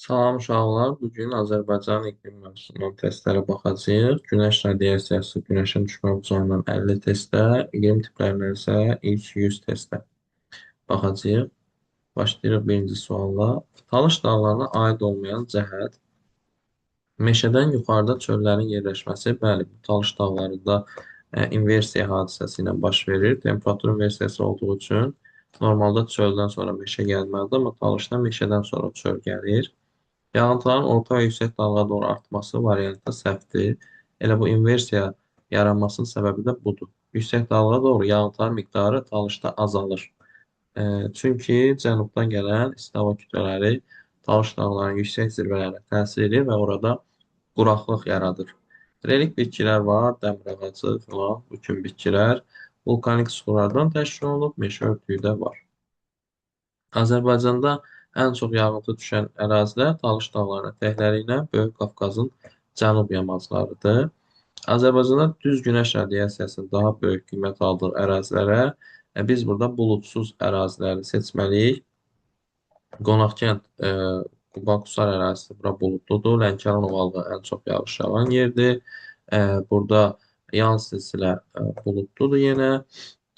Salam uşaqlar. Bugün Azərbaycan iqlim mövzusundan testlərə baxacağıq. Günəş radiasiyası, günəşin düşmə bucağından 50 testə, iqlim tiplərindən isə ilk 100 testə baxacağıq. Başlayırıq birinci sualla. Talış dağlarına aid olmayan cəhət. Meşədən yuxarıda çöllərin yerləşməsi, bəli, bu Talış dağlarında inversiya hadisəsi ilə baş verir. Temperatur inversiyası olduğu üçün normalda çöldən sonra meşə gəlməlidir, amma Talışda meşədən sonra çöl gəlir. Yağıntıların orta və yüksək dalğa doğru artması variantı səhvdir. Elə bu inversiya yaranmasının səbəbi də budur. Yüksək dalğa doğru yağıntıların miqdarı Talışda azalır. Çünki cənubdan gələn isti hava kütlələri Talış dağlarının yüksək zirvələrinə təsir edir və orada quraqlıq yaradır. Relik bitkilər var, dəmir ağacı filan, bu kimi bitkilər vulkanik suxurlardan təşkil olunub, meşə örtüyü də var. Azərbaycanda ən çox yağıntı düşən ərazilər Talış dağlarına təkləriylə Böyük Qafqazın cənub yamaclarıdır. Azərbaycanda düz günəş radiasiyasının daha böyük qiymət aldığı ərazilərə biz burada buludsuz əraziləri seçməliyik. Qonaqkənd, Qubaqusar ərazisi bura buludludur. Lənkəran ovalığı ən çox yağış yağan yerdir. Burada yan silsilər buludludur yenə.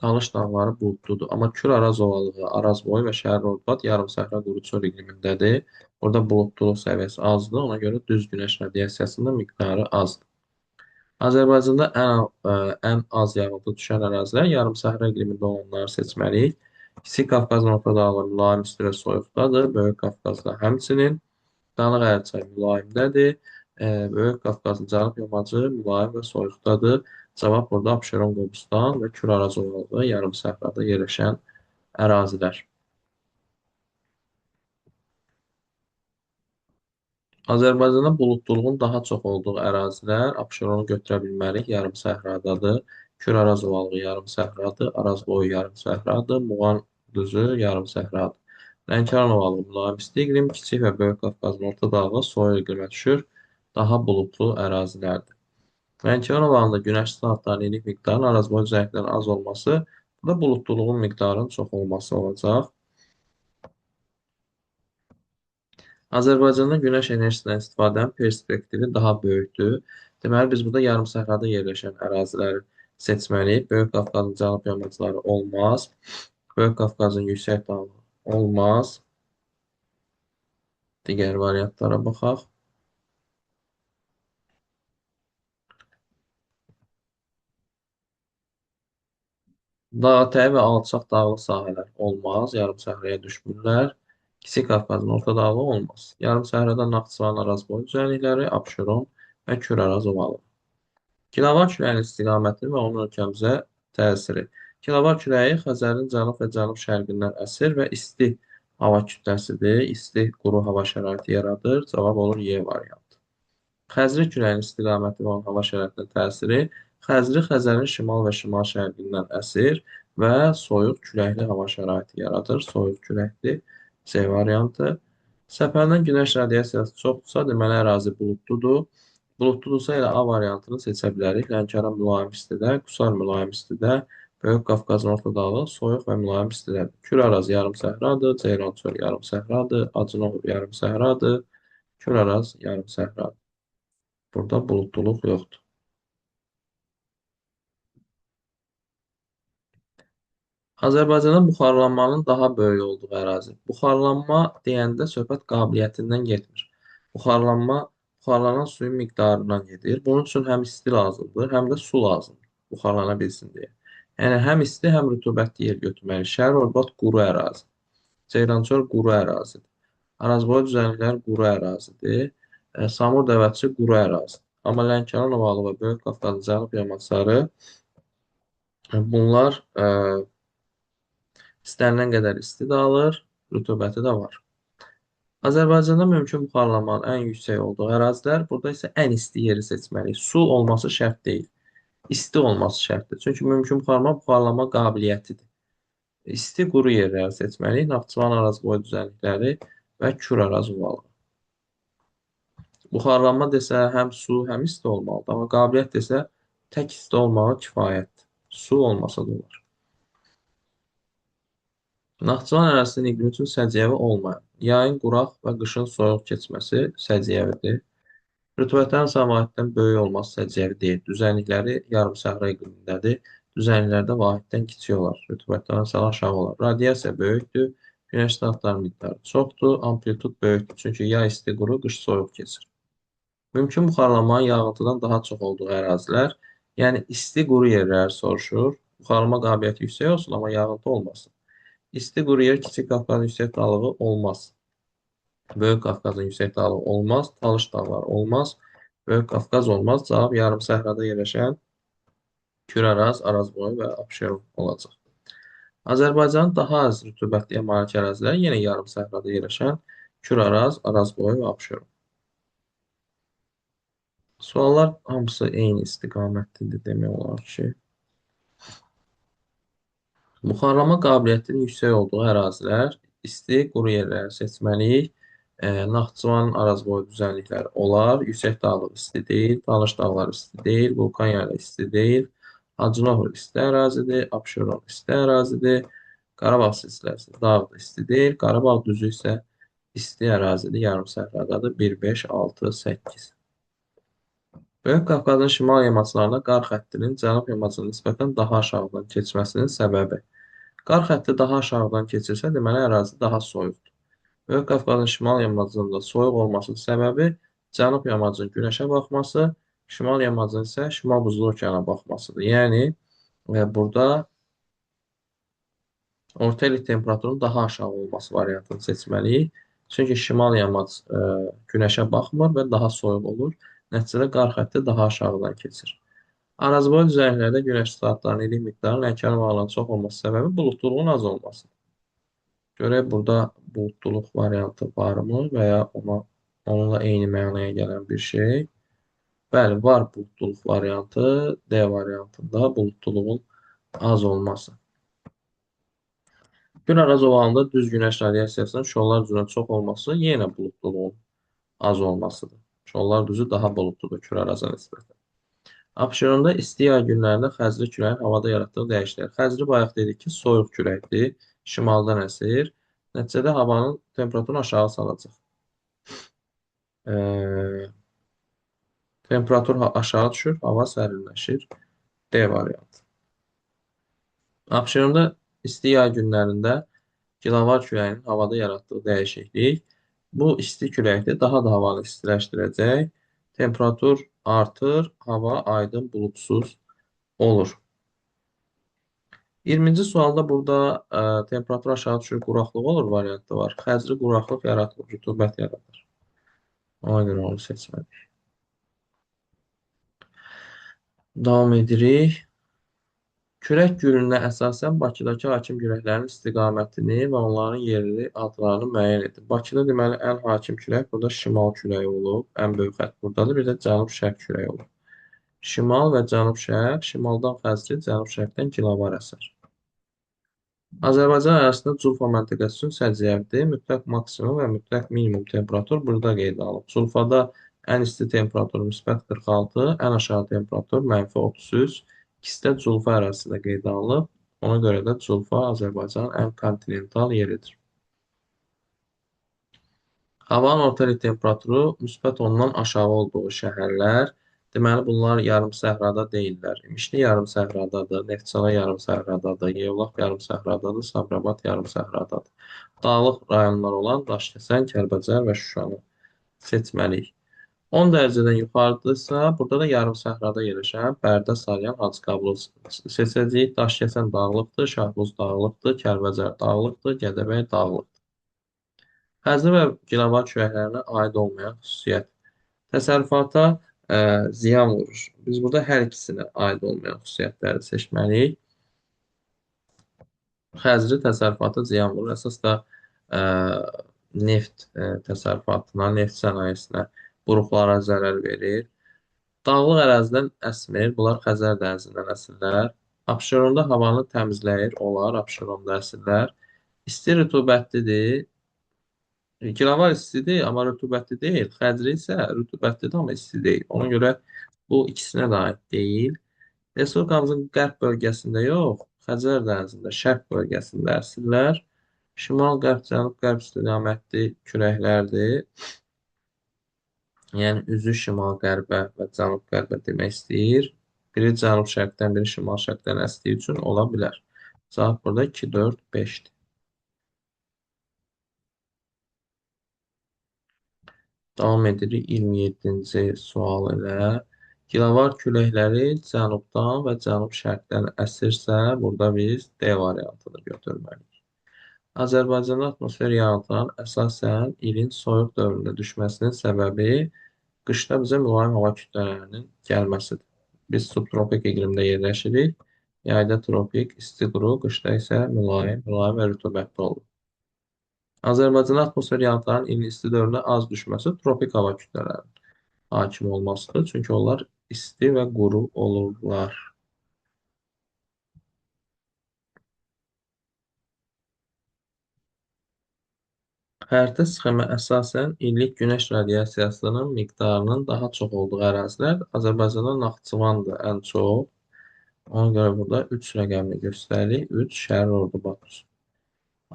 Talış dağları buludludur. Amma Kür-Araz ovalığı, Arazboy və Şəhər-Ordubad yarımsəhra quru çöl iqlimindədir. Orada buludluluq səviyyəsi azdır. Ona görə düz günəş radiasiyasının miqdarı azdır. Azərbaycanda ən az yağıntı düşən ərazilər yarımsəhra iqlimində olanları seçməliyik. Kiçik Qafqazın orta dağları mülayim isti və soyuqdadır. Böyük Qafqazda həmçinin Dağlıq Ərçay mülayimdədir. Böyük Qafqazın cənub yamacı mülayim və soyuqdadır. Cavab burada Abşeron, Qobustan və Kür-Araz ovalığı yarım səhrada yerləşən ərazilər. Azərbaycanda buludluluğun daha çox olduğu ərazilər Abşeronu götürə bilmərik, yarım səhradadır. Kür-Araz ovalığı yarım səhradır, Arazboyu yarım səhradır, Muğan düzü yarım səhradır. Lənkəran ovalığı mülayim isti iqlim, Kiçik və Böyük Qafqazın orta dağı soyuq iqlimə düşür, daha buludlu ərazilərdir. Lənkəran ovalığında günəşli saatların illik miqdarının Arazboy düzənliklərin az olması, bu da buludluluğun miqdarının çox olması olacaq. Azərbaycanda günəş enerjisindən istifadənin perspektivi daha böyükdür. Deməli, biz burada yarım səhrada yerləşən əraziləri seçməliyik. Böyük Qafqazın cənub yamacları olmaz. Böyük Qafqazın yüksək dağı olmaz. Digər variantlara baxaq. Dağətəyi və alçaq dağlıq sahələr olmaz. Yarım səhraya düşmürlər. Kiçik Qafqazın orta dağı olmaz. Yarım səhrada Naxçıvan, Arazboy düzənlikləri, Abşeron və Kür-Araz ovalığı. Kilovar küləyinin istiqaməti və onun ölkəmizə təsiri. Kilovar küləyi Xəzərin cənub və cənub-şərqindən əsir və isti hava kütləsidir. İsti, quru hava şəraiti yaradır. Cavab olur Y variantı. Xəzri küləyinin istiqaməti və onun hava şəraitinə təsiri. Xəzri Xəzərin şimal və şimal-şərqindən əsir və soyuq küləkli hava şəraiti yaradır. Soyuq küləkli C variantı. Səpəndən günəş radiasiyası çoxdursa, deməli ərazi buludludur. Buludludursa elə A variantını seçə bilərik. Lənkəran mülayim istidə, Qusar mülayim istidə, Böyük Qafqazın orta dağı soyuq və mülayim istidədir. Kür-Araz yarım səhradır, Ceyrançöl yarım səhradır, Acınov yarım səhradır, Kür-Araz yarım səhradır. Burada buludluluq yoxdur. Azərbaycanda buxarlanmanın daha böyük olduğu ərazi. Buxarlanma deyəndə söhbət qabiliyyətindən getmir. Buxarlanma buxarlanan suyun miqdarından gedir. Bunun üçün həm isti lazımdır, həm də su lazımdır buxarlana bilsin deyə. Yəni həm isti, həm rütubətli yer götürməliyik. Şəhər-Ordubad quru ərazi. Ceyrançöl quru ərazidir. Arazboy düzənlikləri quru ərazidir. Samur Dəvətçi quru ərazi. Amma Lənkəran ovalı və Böyük Qafqazın cənub yamacları bunlar istənilən qədər isti də alır, rütubəti də var. Azərbaycanda mümkün buxarlanmanın ən yüksək olduğu ərazilər, burada isə ən isti yeri seçməliyik. Su olması şərt deyil, isti olması şərtdir. Çünki mümkün buxarlanma qabiliyyətidir. İsti quru yerləri seçməliyik. Naxçıvan Arazboy düzənlikləri və Kür-Araz ovalığı. Buxarlanma desə həm su, həm isti olmalıdır. Amma qabiliyyət desə tək isti olmağı kifayətdir. Su olmasa da olar. Naxçıvan ərazisinin iqlimi üçün səciyyəvi olmayan, yayın quraq və qışın soyuq keçməsi səciyyəvidir. Rütubətlərin səlahiyyətdən böyük olması səciyyəvi deyil. Düzənlikləri yarımsəhra iqlimindədir. Düzənliklərdə vahiddən kiçik olar. Rütubətlərin səlahiyyəti aşağı olar. Radiasiya böyükdür. Günəş saatları miqdarı çoxdur. Amplitud böyükdür. Çünki yay isti quru, qış soyuq keçir. Mümkün buxarlanmanın yağıntıdan daha çox olduğu ərazilər, yəni isti quru yerlər soruşur. Buxarlanma qabiliyyəti yüksək olsun, amma yağıntı olmasın. İsti quru yer Kiçik Qafqazın yüksək dağlığı olmaz. Böyük Qafqazın yüksək dağlığı olmaz. Talış dağları olmaz. Böyük Qafqaz olmaz. Cavab yarım səhrada yerləşən Küraraz, Arazboy və Abşeron olacaq. Azərbaycanın daha az rütubətliyə malik ərazilər yenə yarım səhrada yerləşən Küraraz, Arazboy və Abşeron. Suallar hamısı eyni istiqamətlidir demək olar ki. Buxarlama qabiliyyətinin yüksək olduğu ərazilər, isti, quru yerləri seçməliyik. Naxçıvan arazboyu düzənlikləri olar. Yüksək dağlıq isti deyil, Talış dağları isti deyil, Vulkan yayla isti deyil. Hacınoğlu isti ərazidir, Abşeron isti ərazidir. Qarabağ silsiləsi dağda isti deyil, Qarabağ düzü isə isti ərazidir, yarım səhradadır. 1, 5, 6, 8. Böyük Qafqazın şimal yamaclarında qar xəttinin cənub yamacına nisbətən daha aşağıdan keçməsinin səbəbi. Qar xətti daha aşağıdan keçirsə, deməli ərazi daha soyuqdur. Böyük Qafqazın şimal yamacında soyuq olmasının səbəbi cənub yamacının günəşə baxması, şimal yamacının isə şimal buzlu okeana baxmasıdır. Yəni, burada orta illik temperaturun daha aşağı olması variantını seçməliyik. Çünki şimal yamac günəşə baxmır və daha soyuq olur. Nəticədə qar xətti daha aşağıdan keçir. Arazboy düzənliklərdə günəş saatlarının illik miqdarı Lənkəran varlığının çox olması səbəbi buludluluğun az olması. Görək burada buludluluq variantı varmı və ya onunla eyni mənaya gələn bir şey. Bəli, var buludluluq variantı. D variantında buludluluğun az olması. Küraraz ovalında düz günəş radiasiyasının şollar düzünə çox olması yenə buludluluğun az olmasıdır. Şollar düzü daha buludludur Küraraza nisbətən. Abşeronda isti yay günlərində xəzri küləyin havada yaratdığı dəyişikliklər. Xəzri bayaq dedik ki, soyuq küləkdir, şimaldan əsir. Nəticədə havanın temperaturunu aşağı salacaq. Temperatur aşağı düşür, hava sərinləşir. D variantı. Abşeronda isti yay günlərində kilovar küləyinin havada yaratdığı dəyişiklik bu isti küləkdə daha da havanı istiləşdirəcək. Temperatur artır, hava aydın, buludsuz olur. 20-ci sualda burada temperatur aşağı düşür, quraqlıq olur variantı var. Xəzri quraqlıq yaratılır, rütubət yaradır. Ona görə onu seçmədik. Davam edirik. Kürək gürünə əsasən Bakıdakı hakim kürəklərin istiqamətini və onların yerli adlarını müəyyən edir. Bakıda deməli ən hakim kürək burada şimal küləyi olub. Ən böyük xətt buradadır. Bir də cənub-şərq küləyi olub. Şimal və cənub-şərq, şimaldan xəzri, cənub-şərqdən kilovar əsər. Azərbaycan ərazisində Culfa məntəqəsi üçün səciyyəvidir. Mütləq maksimum və mütləq minimum temperatur burada qeydə alınıb. Culfada ən isti temperatur müsbət 46, ən aşağı temperatur mənfi 33. İkisi də Culfa ərazisində qeydə alınıb. Ona görə də Culfa Azərbaycanın ən kontinental yeridir. Havanın orta illik temperaturu müsbət 10-dan aşağı olduğu şəhərlər, deməli, bunlar yarım səhrada deyillər. İmişli yarım səhradadır, Neftçala yarım səhradadır, Yevlax yarım səhradadır, Sabirabad yarım səhradadır. Dağlıq rayonlar olan Daşkəsən, Kəlbəcər və Şuşanı seçməliyik. 10 dərəcədən yuxarıdırsa, burada da yarım səhrada yerləşən Bərdə, Salyan, Hacıqabul seçəcəyik. Daşkəsən dağlıqdır, Şahbuz dağlıqdır, Kəlbəcər dağlıqdır, Gədəbəy dağlıqdır. Xəzri və kilovar kürəklərinə aid olmayan xüsusiyyət. Təsərrüfata ziyan vurur. Biz burada hər ikisinə aid olmayan xüsusiyyətləri seçməliyik. Xəzri təsərrüfata ziyan vurur. Əsas da neft təsərrüfatına, neft sənayesinə, buruqlara zərər verir. Dağlıq ərazidən əsmir. Bunlar Xəzər dənizindən əsirlər. Abşeronda havanı təmizləyir. Onlar Abşeronda əsirlər. İsti rütubətlidir. Kilovar istidir, amma rütubətli deyil. Xəzri isə rütubətlidir, amma isti deyil. Ona görə bu ikisinə də aid deyil. Respublikamızın qərb bölgəsində yox, Xəzər dənizində, şərq bölgəsində əsirlər. Şimal-qərb, cənub-qərb istiqamətli küləklərdir. Yəni üzü şimal-qərbə və cənub-qərbə demək istəyir. Biri cənub-şərqdən, biri şimal-şərqdən əsdiyi üçün ola bilər. Cavab burada 2, 4, 5-dir. Davam edirik 27-ci sual ilə. Kilovar küləkləri cənubdan və cənub-şərqdən əsirsə, burada biz D variantını götürməliyik. Azərbaycanda atmosfer yağıntıların əsasən ilin soyuq dövründə düşməsinin səbəbi qışda bizə mülayim hava kütlələrinin gəlməsidir. Biz subtropik iqlimdə yerləşirik. Yayda tropik, isti quru, qışda isə mülayim və rütubətli olur. Azərbaycanda atmosfer yağıntılarının ilin isti dövründə az düşməsi tropik hava kütlələrinin hakim olmasıdır. Çünki onlar isti və quru olurlar. Xəritə sxemi əsasən illik günəş radiasiyasının miqdarının daha çox olduğu ərazilər. Azərbaycanda Naxçıvandır ən çox. Ona görə burada 3 rəqəmini göstəririk. 3 Şərur Ordu Batur.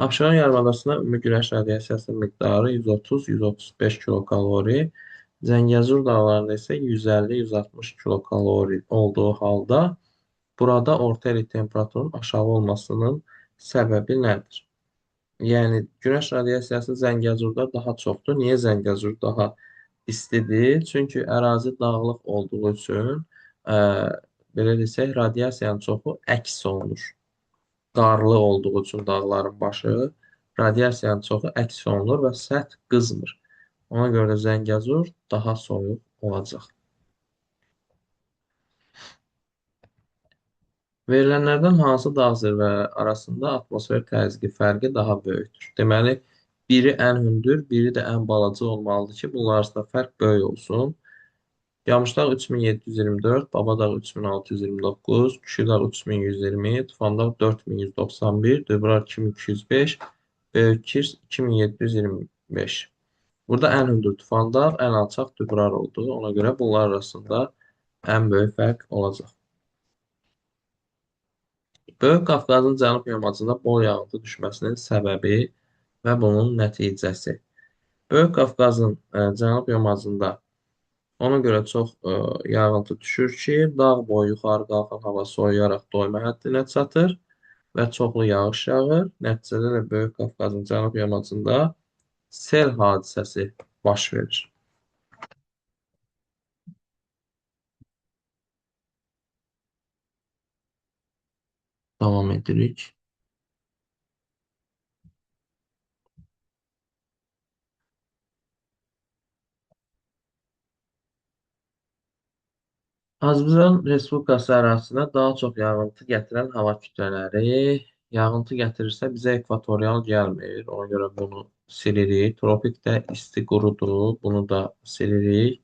Abşeron yarımadasında ümumi günəş radiasiyasının miqdarı 130-135 kilokalori. Zəngəzur dağlarında isə 150-160 kilokalori olduğu halda burada orta illik temperaturun aşağı olmasının səbəbi nədir? Yəni günəş radiasiyası Zəngəzurda daha çoxdur. Niyə Zəngəzur daha istidir? Çünki ərazi dağlıq olduğu üçün, ə, belə desək, radiasiyanın çoxu əks olunur. Qarlı olduğu üçün dağların başı radiasiyanın çoxu əks olunur və səth qızmır. Ona görə də Zəngəzur daha soyuq olacaq. Verilənlərdən hansı dağ zirvələri arasında atmosfer təzyiqi fərqi daha böyükdür? Deməli, biri ən hündür, biri də ən balaca olmalıdır ki, bunlar arasında fərq böyük olsun. Qamışdağ 3724, Babadağ 3629, Küşüdağ 3120, Tufandağ 4191, Döbrər 2205, Böyükkirs 2725. Burada ən hündür Tufandağ, ən alçaq Dübrar oldu. Ona görə bunlar arasında ən böyük fərq olacaq. Böyük Qafqazın cənub yamacında bol yağıntı düşməsinin səbəbi və bunun nəticəsi. Böyük Qafqazın cənub yamacında ona görə çox yağıntı düşür ki, dağ boyu yuxarı qalxan hava soyuyaraq doyma həddinə çatır və çoxlu yağış yağır. Nəticədə də Böyük Qafqazın cənub yamacında sel hadisəsi baş verir. Davam edirik. Azərbaycan Respublikası ərazisinə daha çox yağıntı gətirən hava kütlələri yağıntı gətirirsə bizə ekvatorial gəlmir. Ona görə bunu silirik. Tropikdə isti qurudur. Bunu da silirik.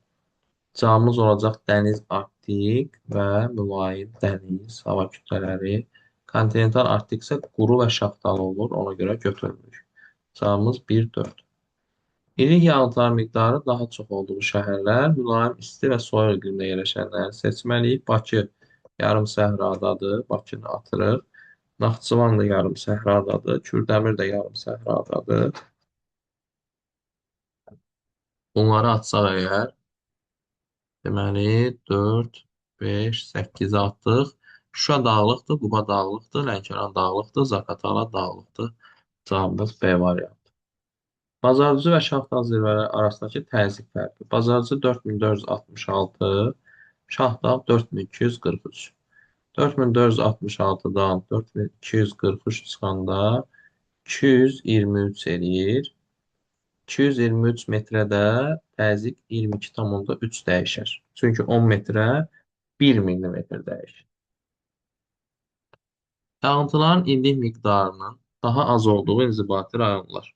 Cavabımız olacaq dəniz Arktik və mülayim dəniz hava kütlələri. Kontinental Arktik isə quru və şaxtalı olur. Ona görə götürmürük. Cavabımız 1, 4. İllik yağıntıların miqdarı daha çox olduğu şəhərlər, mülayim isti və soyuq iqlimdə yerləşənləri seçməliyik. Bakı yarım səhradadır, Bakını atırıq. Naxçıvan da yarım səhradadır, Kürdəmir də yarım səhradadır. Bunları atsaq əgər, deməli 4, 5, 8 atdıq. Şuşa dağlıqdır, Quba dağlıqdır, Lənkəran dağlıqdır, Zaqatala dağlıqdır. Cavabımız B variantı. Bazarcı və Şahdağ zirvələri arasındakı təzyiq fərqi. Bazarcı 4466, Şahdağ 4243. 4466-dan 4243 çıxanda 223 eləyir. 223 metrədə təzyiq 22,3 dəyişər. Çünki 10 metrə 1 millimetr dəyişir. Yağıntıların illik miqdarının daha az olduğu inzibati rayonlar.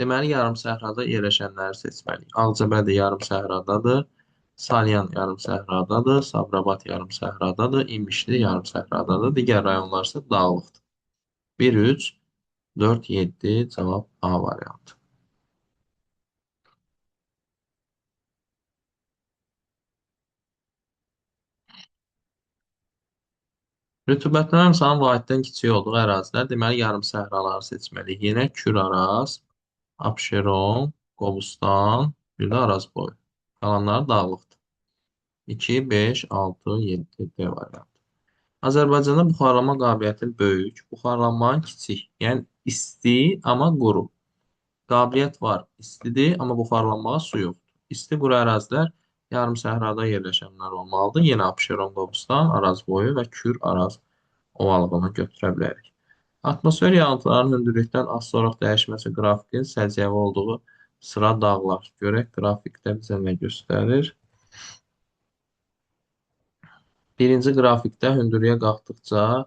Deməli, yarım səhrada yerləşənləri seçməliyik. Ağcabədi yarım səhradadır, Salyan yarım səhradadır, Sabirabad yarım səhradadır, İmişli yarım səhradadır. Digər rayonlar isə dağlıqdır. 1, 3, 4, 7 cavab A variantı. Rütubətlərin sayının vahiddən kiçik olduğu ərazilər, deməli yarım səhraları seçməliyik. Yenə Kür-Araz, Abşeron, Qobustan, bir də Araz boyu. Qalanları dağlıqdır. 2, 5, 6, 7 D variantı. Azərbaycanda buxarlanma qabiliyyəti böyük, buxarlanmanın kiçik. Yəni isti, amma quru. Qabiliyyət var, istidir, amma buxarlanmağa su yoxdur. İsti quru ərazilər yarım səhrada yerləşənlər olmalıdır. Yenə Abşeron, Qobustan, Araz boyu və Kür-Araz ovalığını götürə bilərik. Atmosfer yağıntılarının hündürlükdən az sonra dəyişməsi qrafikin səciyyəvi olduğu sıra dağlar. Görək qrafikdə bizə nə göstərir. Birinci qrafikdə hündürlüyə qalxdıqca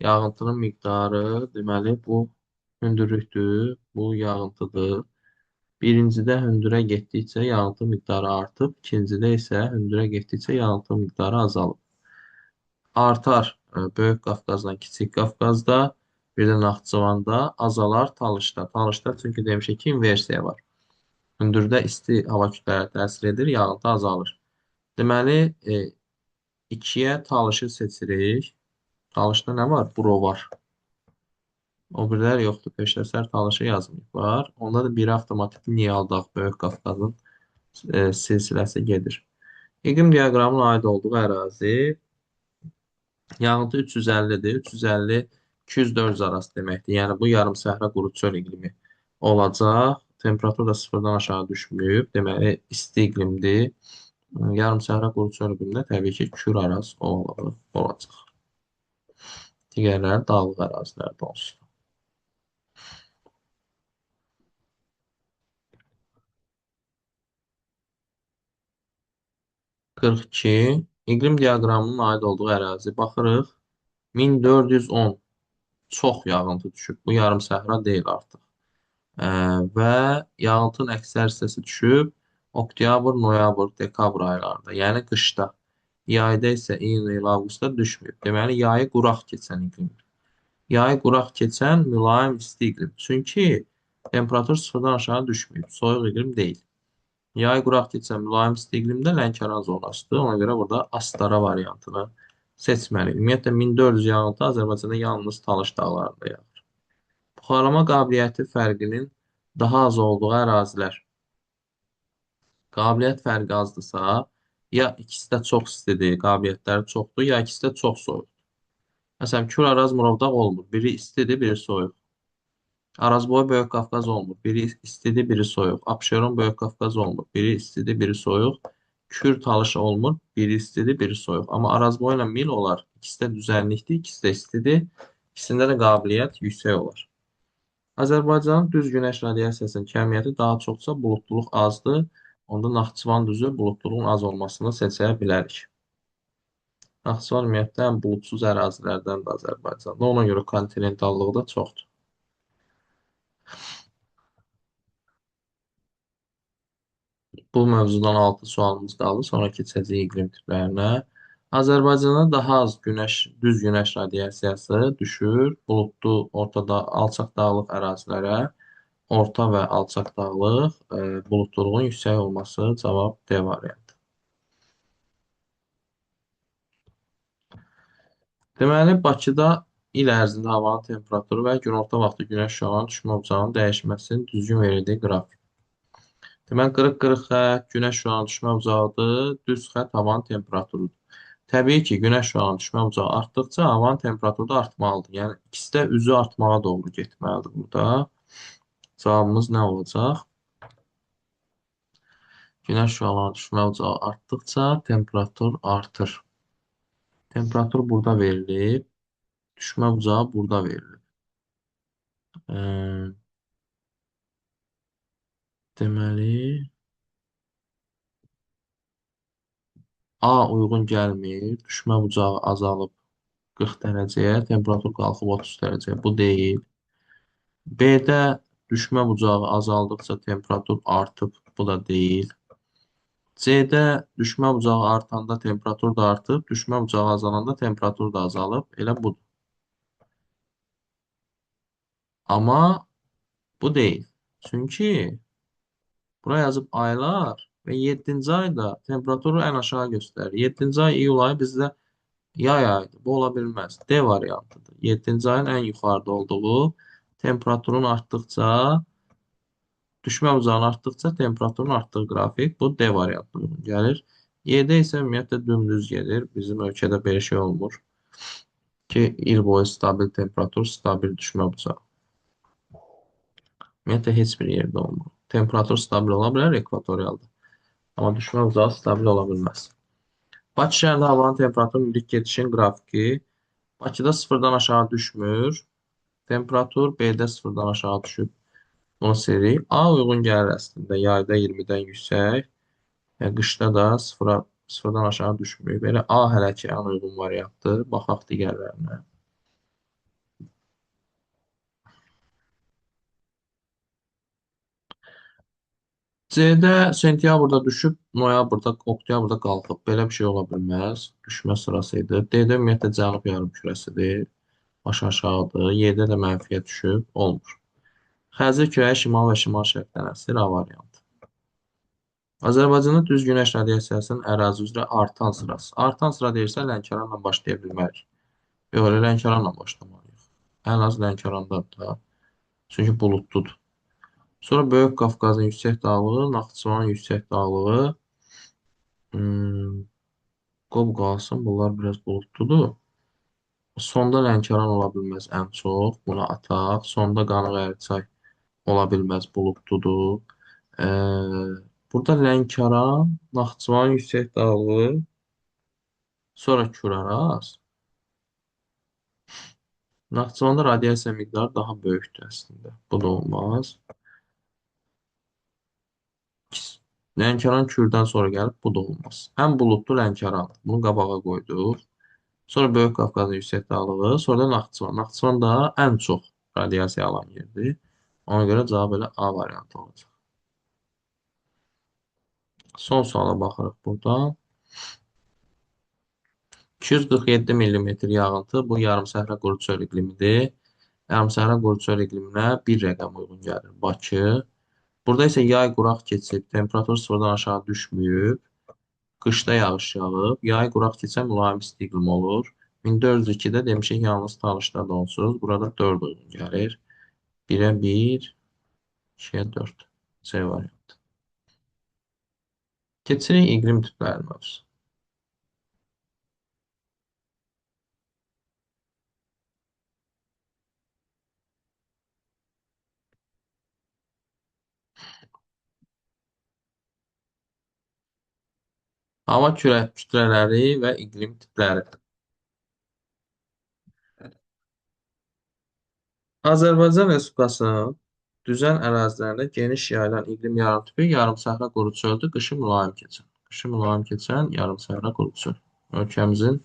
yağıntının miqdarı, deməli bu hündürlükdür, bu yağıntıdır. Birincidə hündürə getdikcə yağıntı miqdarı artıb, ikincidə isə hündürə getdikcə yağıntı miqdarı azalıb. Artar Böyük Qafqazdan Kiçik Qafqazda, bir də Naxçıvanda, azalar Talışda. Talışda çünki demişik ki, inversiya var. Hündürdə isti hava kütlələri təsir edir, yağıntı azalır. Deməli, 2-yə Talışı seçirik. Talışda nə var? Buro var. O birilər yoxdur. Peşəsər Talışı yazmayıblar. Onda da biri avtomatik niyə aldaq Böyük Qafqazın silsiləsi gedir. İqlim diaqramına aid olduğu ərazi yağıntı 350-dir. 350 204 arası deməkdir. Yəni bu yarım səhra quru çöl iqlimi olacaq. Temperatur da sıfırdan aşağı düşməyib. Deməli isti iqlimdir. Yarım səhra quru çöl iqlimində təbii ki, Kür-Araz ovalığı olacaq. Digərləri dağlıq ərazilərdə olsun. 42. İqlim diaqramının aid olduğu ərazi. Baxırıq. 1410 çox yağıntı düşüb. Bu yarım səhra deyil artıq. Və yağıntının əksər hissəsi düşüb oktyabr, noyabr, dekabr aylarında, yəni qışda. Yayda isə iyun, avqustda düşməyib. Deməli, yayı quraq keçən iqlimdir. Yayı quraq keçən mülayim isti iqlim. Çünki temperatur sıfırdan aşağı düşməyib. Soyuq iqlim deyil. Yay quraq keçən mülayim isti iqlimdə Lənkəran zonasıdır. Ona görə burada Astara variantını seçməliyik. Ümumiyyətlə 1400 yağıntı Azərbaycanda yalnız Talış dağlarında yağır. Buxarlama qabiliyyəti fərqinin daha az olduğu ərazilər. Qabiliyyət fərqi azdırsa, ya ikisi də çox istidir, qabiliyyətləri çoxdur, ya ikisi də çox soyuqdur. Məsələn, Kür-Araz Murovdağ olmur. Biri istidir, biri soyuq. Arazboy Böyük Qafqaz olmur. Biri istidir, biri soyuq. Abşeron Böyük Qafqaz olmur. Biri istidir, biri soyuq. Kür Talış olmur. Biri istidir, biri soyuq. Amma Arazboy ilə Mil olar. İkisi də düzənlikdir, ikisi də istidir. İkisində də qabiliyyət yüksək olar. Azərbaycanın düz günəş radiasiyasının kəmiyyəti daha çoxsa bulutluluq azdır. Onda Naxçıvan düzü buludluluğun az olmasını seçə bilərik. Naxçıvan ümumiyyətlə ən buludsuz ərazilərdəndir Azərbaycanda. Ona görə kontinentallığı da çoxdur. Bu mövzudan 6 sualımız qaldı. Sonra keçəcəyik iqlim tiplərinə. Azərbaycanda daha az düz günəş radiasiyası düşür. Buludlu, ortada alçaq dağlıq ərazilərə, orta və alçaq dağlıq buludluluğun yüksək olması cavab D variantı. Deməli, Bakıda il ərzində havanın temperaturu və günorta vaxtı günəş şüalarının düşmə bucağının dəyişməsinin düzgün verildiyi qrafik. Deməli, qırıq-qırıq xətt günəş şüalarının düşmə bucağıdır, düz xətt havanın temperaturudur. Təbii ki, günəş şüalarının düşmə bucağı artdıqca havanın temperaturu da artmalıdır. Yəni, ikisi də üzü artmağa doğru getməlidir burada. Cavabımız nə olacaq? Günəş şüalarının düşmə bucağı artdıqca temperatur artır. Temperatur burada verilib. Düşmə bucağı burada verilib. Deməli, A uyğun gəlmir. Düşmə bucağı azalıb 40 dərəcəyə, temperatur qalxıb 30 dərəcəyə. Bu deyil. B-də düşmə bucağı azaldıqca temperatur artıb. Bu da deyil. C-də düşmə bucağı artanda temperatur da artıb, düşmə bucağı azalanda temperatur da azalıb. Elə budur. Amma bu deyil. Çünki bura yazıb aylar və 7-ci ayda temperaturu ən aşağı göstərir. 7-ci ay iyul ayı bizdə Yay ayıdır. Bu ola bilməz. D variantıdır. 7-ci ayın ən yuxarıda olduğu, temperaturun artdıqca, düşmə bucağının artdıqca temperaturun artdığı qrafik. Bu D variantına uyğun gəlir. Y-də isə ümumiyyətlə dümdüz gedir. Bizim ölkədə belə şey olmur ki, il boyu stabil temperatur, stabil düşmə bucağı. Ümumiyyətlə heç bir yerdə olmur. Temperatur stabil ola bilər ekvatorialda. Amma düşmə bucağı stabil ola bilməz. Bakı şəhərində havanın temperaturunun illik gedişin qrafiki. Bakıda sıfırdan aşağı düşmür. Temperatur B-də sıfırdan aşağı düşüb. Bunu silik. A uyğun gəlir əslində. Yayda 20-dən yüksək. Qışda da sıfırdan aşağı düşmür. Belə A hələ ki ən uyğun variantdır. Baxaq digərlərinə. C-də sentyabrda düşüb, noyabrda, oktyabrda qalxıb. Belə bir şey ola bilməz. Düşmə sırası idi. D-də ümumiyyətlə cənub yarımkürəsidir. Baş aşağıdır. Y-də də mənfiyə düşüb. Olmur. Xəzər küləyi şimal və şimal-şərqdən əsir. A variantı. Azərbaycanda düz günəş radiasiyasının ərazi üzrə artan sırası. Artan sıra deyirsə Lənkəranla başlaya bilmərik. Yox, elə Lənkəranla başlamalıyıq. Ən az Lənkərandadır da. Çünki buludludur. Sonra Böyük Qafqazın yüksək dağlığı, Naxçıvanın yüksək dağlığı. Hmm, Qob qalsın, bunlar biraz buludludur. Sonda Lənkəran ola bilməz ən çox. Buna ataq. Sonda Qanığayarçay ola bilməz, buludludur. Ee, Burada Lənkəran, Naxçıvan yüksək dağlığı, sonra Küraraz. Naxçıvanda radiasiya miqdarı daha böyükdür əslində. Bu da olmaz. Lənkəran Kürdən sonra gəlib, bu da olmaz. Ən buludlu Lənkərandır. Bunu qabağa qoyduq. Sonra Böyük Qafqazın yüksək dağlığı, sonra da Naxçıvan. Naxçıvan da ən çox radiasiya alan yerdir. Ona görə cavab elə A variantı olacaq. Son suala baxırıq buradan. 247 millimetr yağıntı bu yarımsəhra quru çöl iqlimidir. Yarımsəhra quru çöl iqliminə bir rəqəm uyğun gəlir. Bakı. Burada isə yay quraq keçib, temperatur sıfırdan aşağı düşməyib, qışda yağış yağıb, yay quraq keçən mülayim isti iqlim olur. 1402-də demişik yalnız Talışda donsuz. Burada 4 uyğun gəlir. 1-ə 1, 2-ə 4. C variantı. Keçirik iqlim tipləri mövzusu. Hava kütlələri və iqlim tipləri. Azərbaycan Respublikasının düzən ərazilərində geniş yayılan iqlim yarımtüpü yarımsəhra quru çöldür, qışı mülayim keçən. Qışı mülayim keçən yarımsəhra quru çöl. Ölkəmizin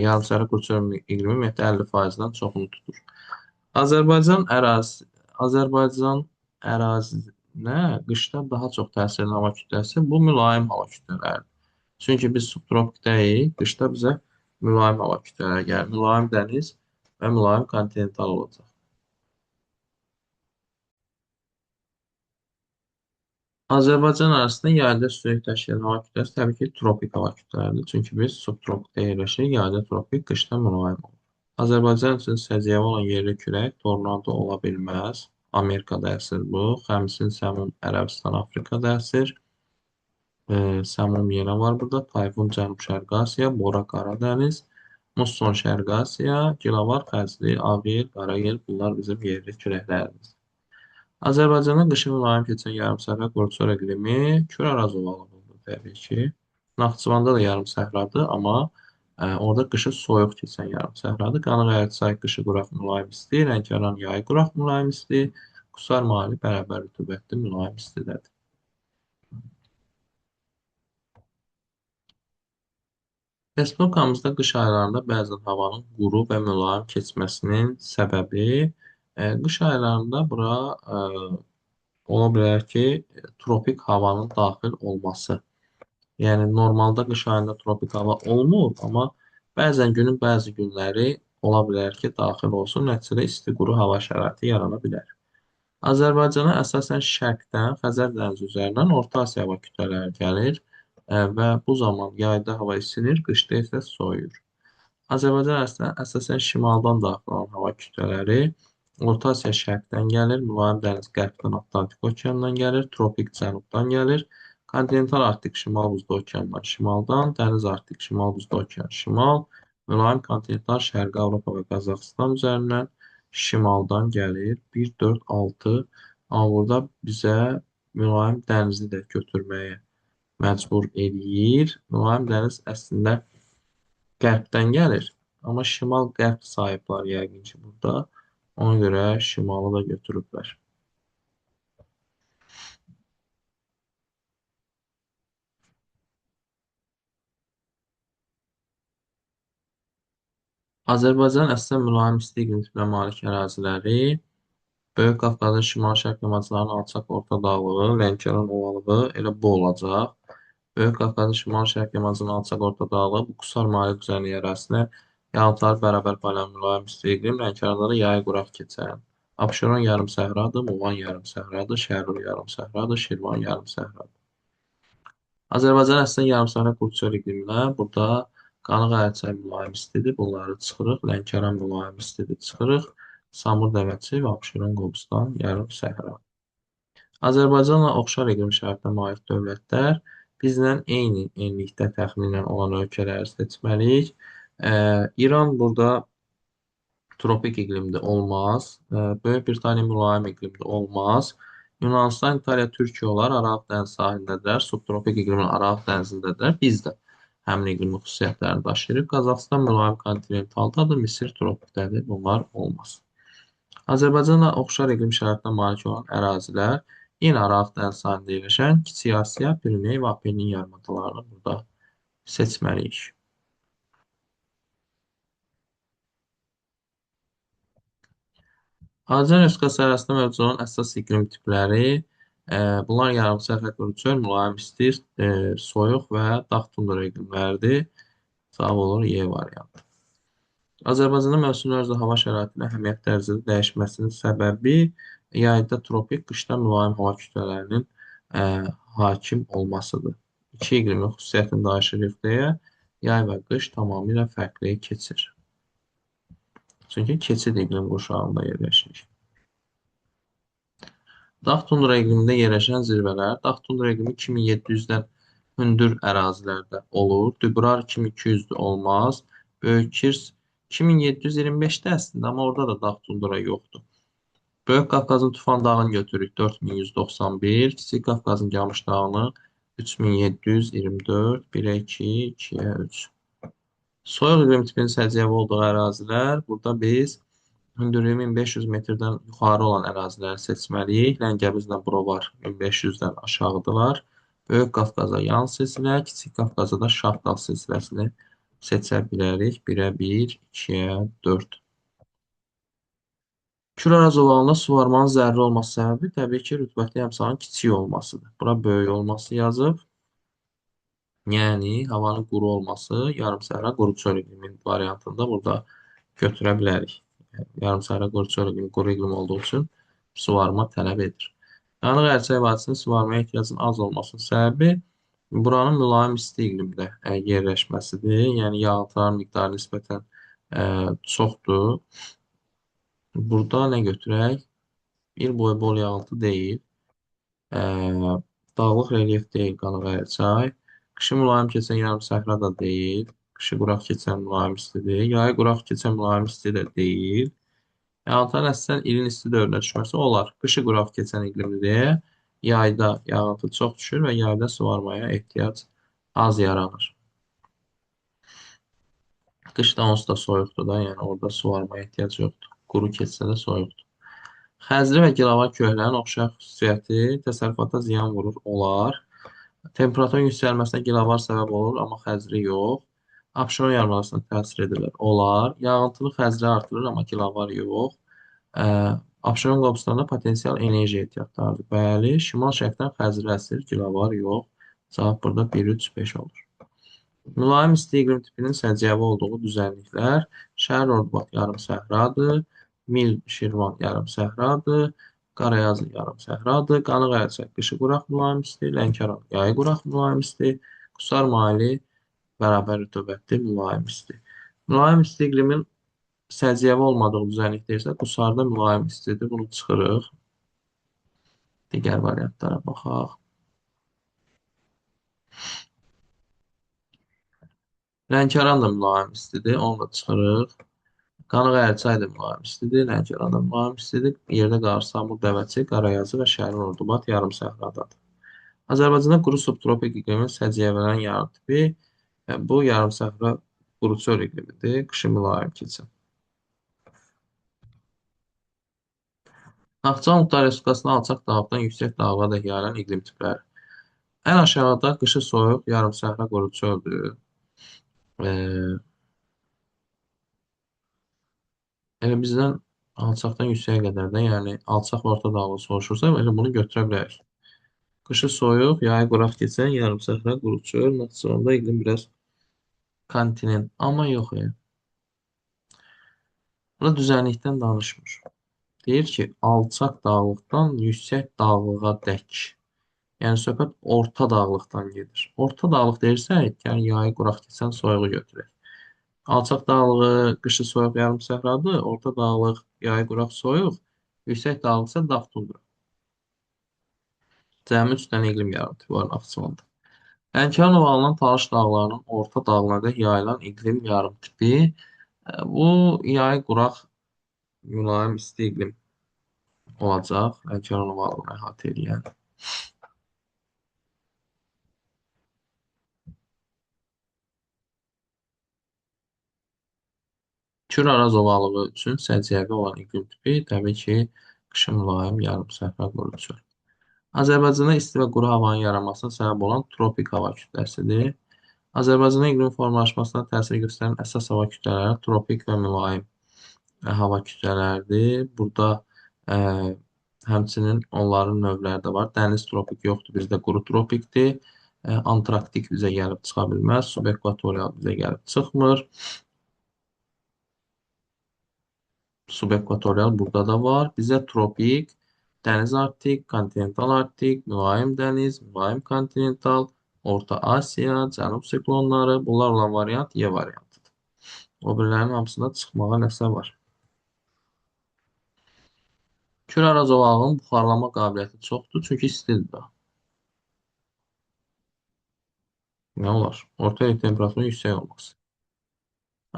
yarımsəhra quru çöl iqlimi ümumiyyətlə 50%-dən çoxunu tutur. Azərbaycan ərazisi, Azərbaycan ərazisinə qışda daha çox təsir edən hava kütləsi bu mülayim hava kütlələri. Çünki biz subtropikdəyik, qışda bizə mülayim hava kütlələri gəlir. Mülayim dəniz və mülayim kontinental olacaq. Azərbaycan arasında yayda üstünlük təşkil edən hava kütləsi təbii ki, tropik hava kütlələridir. Çünki biz subtropikdə yerləşirik, yayda tropik, qışda mülayim olur. Azərbaycan üçün səciyyəvi olan yerli külək tornado ola bilməz. Amerikada əsir bu. Xəmsin, Səmum, Ərəbistan, Afrikada əsir. Səmum yenə var burada. Tayfun Cənub-Şərqi Asiya, Bora Qaradəniz, Musson Şərqi Asiya, Gilavar Xəzri, Ağrı, Qaragil bunlar bizim yerli küləklərimiz. Azərbaycanda qışın mülayim keçən yarımsəhra qurçur iqlimi Kür Araz ovalıdır təbii ki. Naxçıvanda da yarımsəhradır, amma orada qışı soyuq keçən yarımsəhradır. Qanığayarçay qışı quraq mülayim isti, Lənkəran yayı quraq mülayim isti, Qusar Mali bərabər rütubətli mülayim istidədir. Respublikamızda qış aylarında bəzən havanın quru və mülayim keçməsinin səbəbi qış aylarında bura ola bilər ki, tropik havanın daxil olması. Yəni normalda qış ayında tropik hava olmur, amma bəzən günün bəzi günləri ola bilər ki, daxil olsun, nəticədə isti quru hava şəraiti yarana bilər. Azərbaycana əsasən şərqdən, Xəzər dənizi üzərindən Orta Asiya hava kütlələri gəlir və bu zaman yayda hava isinir, qışda isə soyuyur. Azərbaycan ərazisinə əsasən şimaldan daxil olan hava kütlələri Orta Asiya şərqdən gəlir, mülayim dəniz qərbdən Atlantik okeanından gəlir, tropik cənubdan gəlir, kontinental Arktik şimal buzlu okeanlar şimaldan, dəniz Arktik şimal buzlu okean şimal, mülayim kontinental Şərqi Avropa və Qazaxıstan üzərindən şimaldan gəlir. 1, 4, 6. Amma burada bizə mülayim dənizi də götürməyə məcbur eləyir. Mülayim dəniz əslində qərbdən gəlir. Amma şimal-qərb sahiblər yəqin ki, burada. Ona görə şimalı da götürüblər. Azərbaycan əslində mülayim isti iqlim tipinə malik əraziləri Böyük Qafqazın şimal-şərq yamaclarının alçaq orta dağlığı, Lənkəran ovalığı elə bu olacaq. Böyük Qafqazın şimal-şərq yamacının alçaq orta dağlığı bu Qusar malik düzənliyi ərazisinə yağıntılar bərabər paylanan mülayim isti iqlim, Lənkəranda da yayı quraq keçən. Abşeron yarımsəhradır, Muğan yarımsəhradır, Şərur yarımsəhradır, Şirvan yarımsəhradır. Azərbaycan əslində yarımsahra qurutçu iqliminə burada Qanıq Ərçay mülayim istidir. Bunları çıxırıq. Lənkəran mülayim istidir. Çıxırıq. Samur Dəvəçi və Abşeron Qobustan yarım səhra. Azərbaycanla oxşar iqlim şəraitinə malik dövlətlər bizlə eyni enlikdə təxminən olan ölkələri seçməliyik. İran burada tropik iqlimdə olmaz. Böyük Britaniya mülayim iqlimdə olmaz. Yunanistan, İtaliya, Türkiyə olar. Aralıq dəniz sahilindədirlər. Subtropik iqlimin Aralıq dənizindədirlər. Biz də həmin iqlimin xüsusiyyətlərini daşıyırıq. Qazaxıstan mülayim kontinentaldadır. Misir tropikdədir. Bunlar olmaz. Azərbaycanla oxşar iqlim şəraitinə malik olan ərazilər yenə Aralıq dəniz sahilində yerləşən Kiçik Asiya, Piriney və Apennin yarımadalarını burada seçməliyik. Azər Respublikası ərazisində mövcud olan əsas iqlim tipləri bunlar yarımsərhəd qurutçu, mülayim isti, soyuq və dağ tundra iqlimləridir. Cavab olur E variantı. Azərbaycanda mövsümlər üzrə hava şəraitinin əhəmiyyətli dərəcədə dəyişməsinin səbəbi yayda tropik, qışda mülayim hava kütlələrinin hakim olmasıdır. İki iqlimin xüsusiyyətini daşıyırıq deyə yay və qış tamamilə fərqli keçir. Çünki keçid iqlim qurşağında yerləşir. Dağ tundra iqlimində yerləşən zirvələr, dağ tundra iqlimi 2700-dən hündür ərazilərdə olur. Dübrar 2200-də olmaz. Böyük Kirs 2725-də əslində, amma orada da dağ tundra yoxdur. Böyük Qafqazın Tufan dağını götürürük 4191, Kiçik Qafqazın Camış dağını 3724, 1-ə 2, 2-yə 3. Soyuq iqlim tipinin səciyyəvi olduğu ərazilər, burada biz hündürlüyü 1500 metrdən yuxarı olan əraziləri seçməliyik. Ləngəbizlə Brovar 1500-dən aşağıdırlar. Böyük Qafqaza yan silsilə, Kiçik Qafqaza da Şahdal silsiləsini seçə bilərik. 1-ə 1, 2-yə 4. Kür-Araz ovalığında suvarmanın zəruri olması səbəbi təbii ki, rütubətli əmsalın kiçik olmasıdır. Bura böyük olması yazıb. Yəni, havanın quru olması yarımsəhra quru çöl iqlimin variantında burada götürə bilərik. Yarımsəhra quru çöl iqlimi quru iqlim olduğu üçün suvarma tələb edir. Qanıq Ərçay vadisinin suvarmaya ehtiyacının az olmasının səbəbi buranın mülayim isti iqlimdə yerləşməsidir. Yəni, yağıntıların miqdarı nisbətən çoxdur. Burada nə götürək? Bir boy bol yağıntı deyil. Dağlıq relyef deyil Qanıq Ərçay. Qışı mülayim keçən yarım səhra da deyil. Qışı quraq keçən mülayim istidir. Yayı quraq keçən mülayim isti də deyil. Yağıntıların əsasən ilin isti dövrünə düşməsi olar. Qışı quraq keçən iqlimli deyə yayda yağıntı çox düşür və yayda suvarmaya ehtiyac az yaranır. Qışda onsuz da soyuqdur da, yəni orada suvarmaya ehtiyac yoxdur. Quru keçsə də soyuqdur. Xəzri və gilavar köklərinin oxşar xüsusiyyəti təsərrüfata ziyan vurur, olar. Temperaturun yüksəlməsinə gilavar səbəb olur, amma xəzri yox. Abşeron yarımadasına təsir edirlər, olar. Yağıntılı xəzri artırır, amma gilavar yox. Abşeron Qobustanda potensial enerji ehtiyatlardır. Bəli, şimal-şərqdən xəzri əsir, gilavar yox. Cavab burada 1, 3, 5 olur. Mülayim isti iqlim tipinin səciyyəvi olduğu düzənliklər Şəhər Ordubad yarımsəhradır, Mil Şirvan yarımsəhradır, Qarayazı yarımsəhradır, Qanıq Ərçay qışı quraq mülayim isti, Lənkəran yayı quraq mülayim isti, Qusar maili bərabər rütubətli mülayim isti. Mülayim isti iqlimin səciyyəvi olmadığı düzənlikdə isə qusarda mülayim istidir. Bunu çıxırıq. Digər variantlara baxaq. Lənkəran da mülayim istidir. Onu da çıxırıq. Qanıq-Ərçay da mülayim istidir. Lənkəran da mülayim istidir. Yerdə qalır Samur, Dəvəçi, Qarayazı və Şərur Ordubad yarım səhradadır. Azərbaycanda quru subtropik iqlimin səciyyələnən yarım tipi bu yarım səhra quru çöl iqlimidir. Qışı mülayim keçir. Naxçıvan Muxtar Respublikasının alçaq dağlıqdan yüksək dağlığa da yayılan iqlim tipləri. Ən aşağıda qışı soyuq yarım səhra quru çöldür. Ee, Elə bizdən alçaqdan yüksəyə qədər də, yəni alçaq və orta dağlıq soruşursa, elə bunu götürə bilərik. Qışı soyuq, yayı quraq keçən yarım səhra quru çöl. Naxçıvanda iqlim biraz kontinent, amma yox ya. Burada düzənlikdən danışmır. Deyir ki, alçaq dağlıqdan yüksək dağlığa dək. Yəni söhbət orta dağlıqdan gedir. Orta dağlıq deyirsək, yəni yayı quraq keçən soyuğu götürək. Alçaq dağlığı qışı soyuq yarım səhradır, orta dağlıq yayı quraq soyuq, yüksək dağlıq isə dağ tundra. Cəmi 3 dənə iqlim yaratı var Naxçıvanda. Lənkəranov alınan Talış dağlarının orta dağlarında yayılan iqlim yarım tipi. Bu yayı quraq mülayim isti iqlim olacaq. Lənkəranov alanı əhatə edən. Kür Araz ovalığı üçün səciyyəvi olan iqlim tipi təbii ki, qışı mülayim yarım səhra quru çöl. Azərbaycanda isti və quru havanın yaranmasına səbəb olan tropik hava kütləsidir. Azərbaycanda iqlim formalaşmasına təsir göstərən əsas hava kütlələri tropik və mülayim hava kütlələridir. Burada ə, həmçinin onların növləri də var. Dəniz tropik yoxdur, bizdə quru tropikdir. Antarktik bizə gəlib çıxa bilməz. Subekvatorial bizə gəlib çıxmır. Subekvatorial burada da var. Bizə tropik, dəniz arktik, kontinental arktik, mülayim dəniz, mülayim kontinental, Orta Asiya, cənub siklonları, bunlar olan variant Y variantıdır. O birilərinin hamısında çıxmağa nəsə var. Kür Araz ovalığının buxarlanma qabiliyyəti çoxdur, çünki istidir də. Nə olar? Orta yer temperaturun yüksək olması.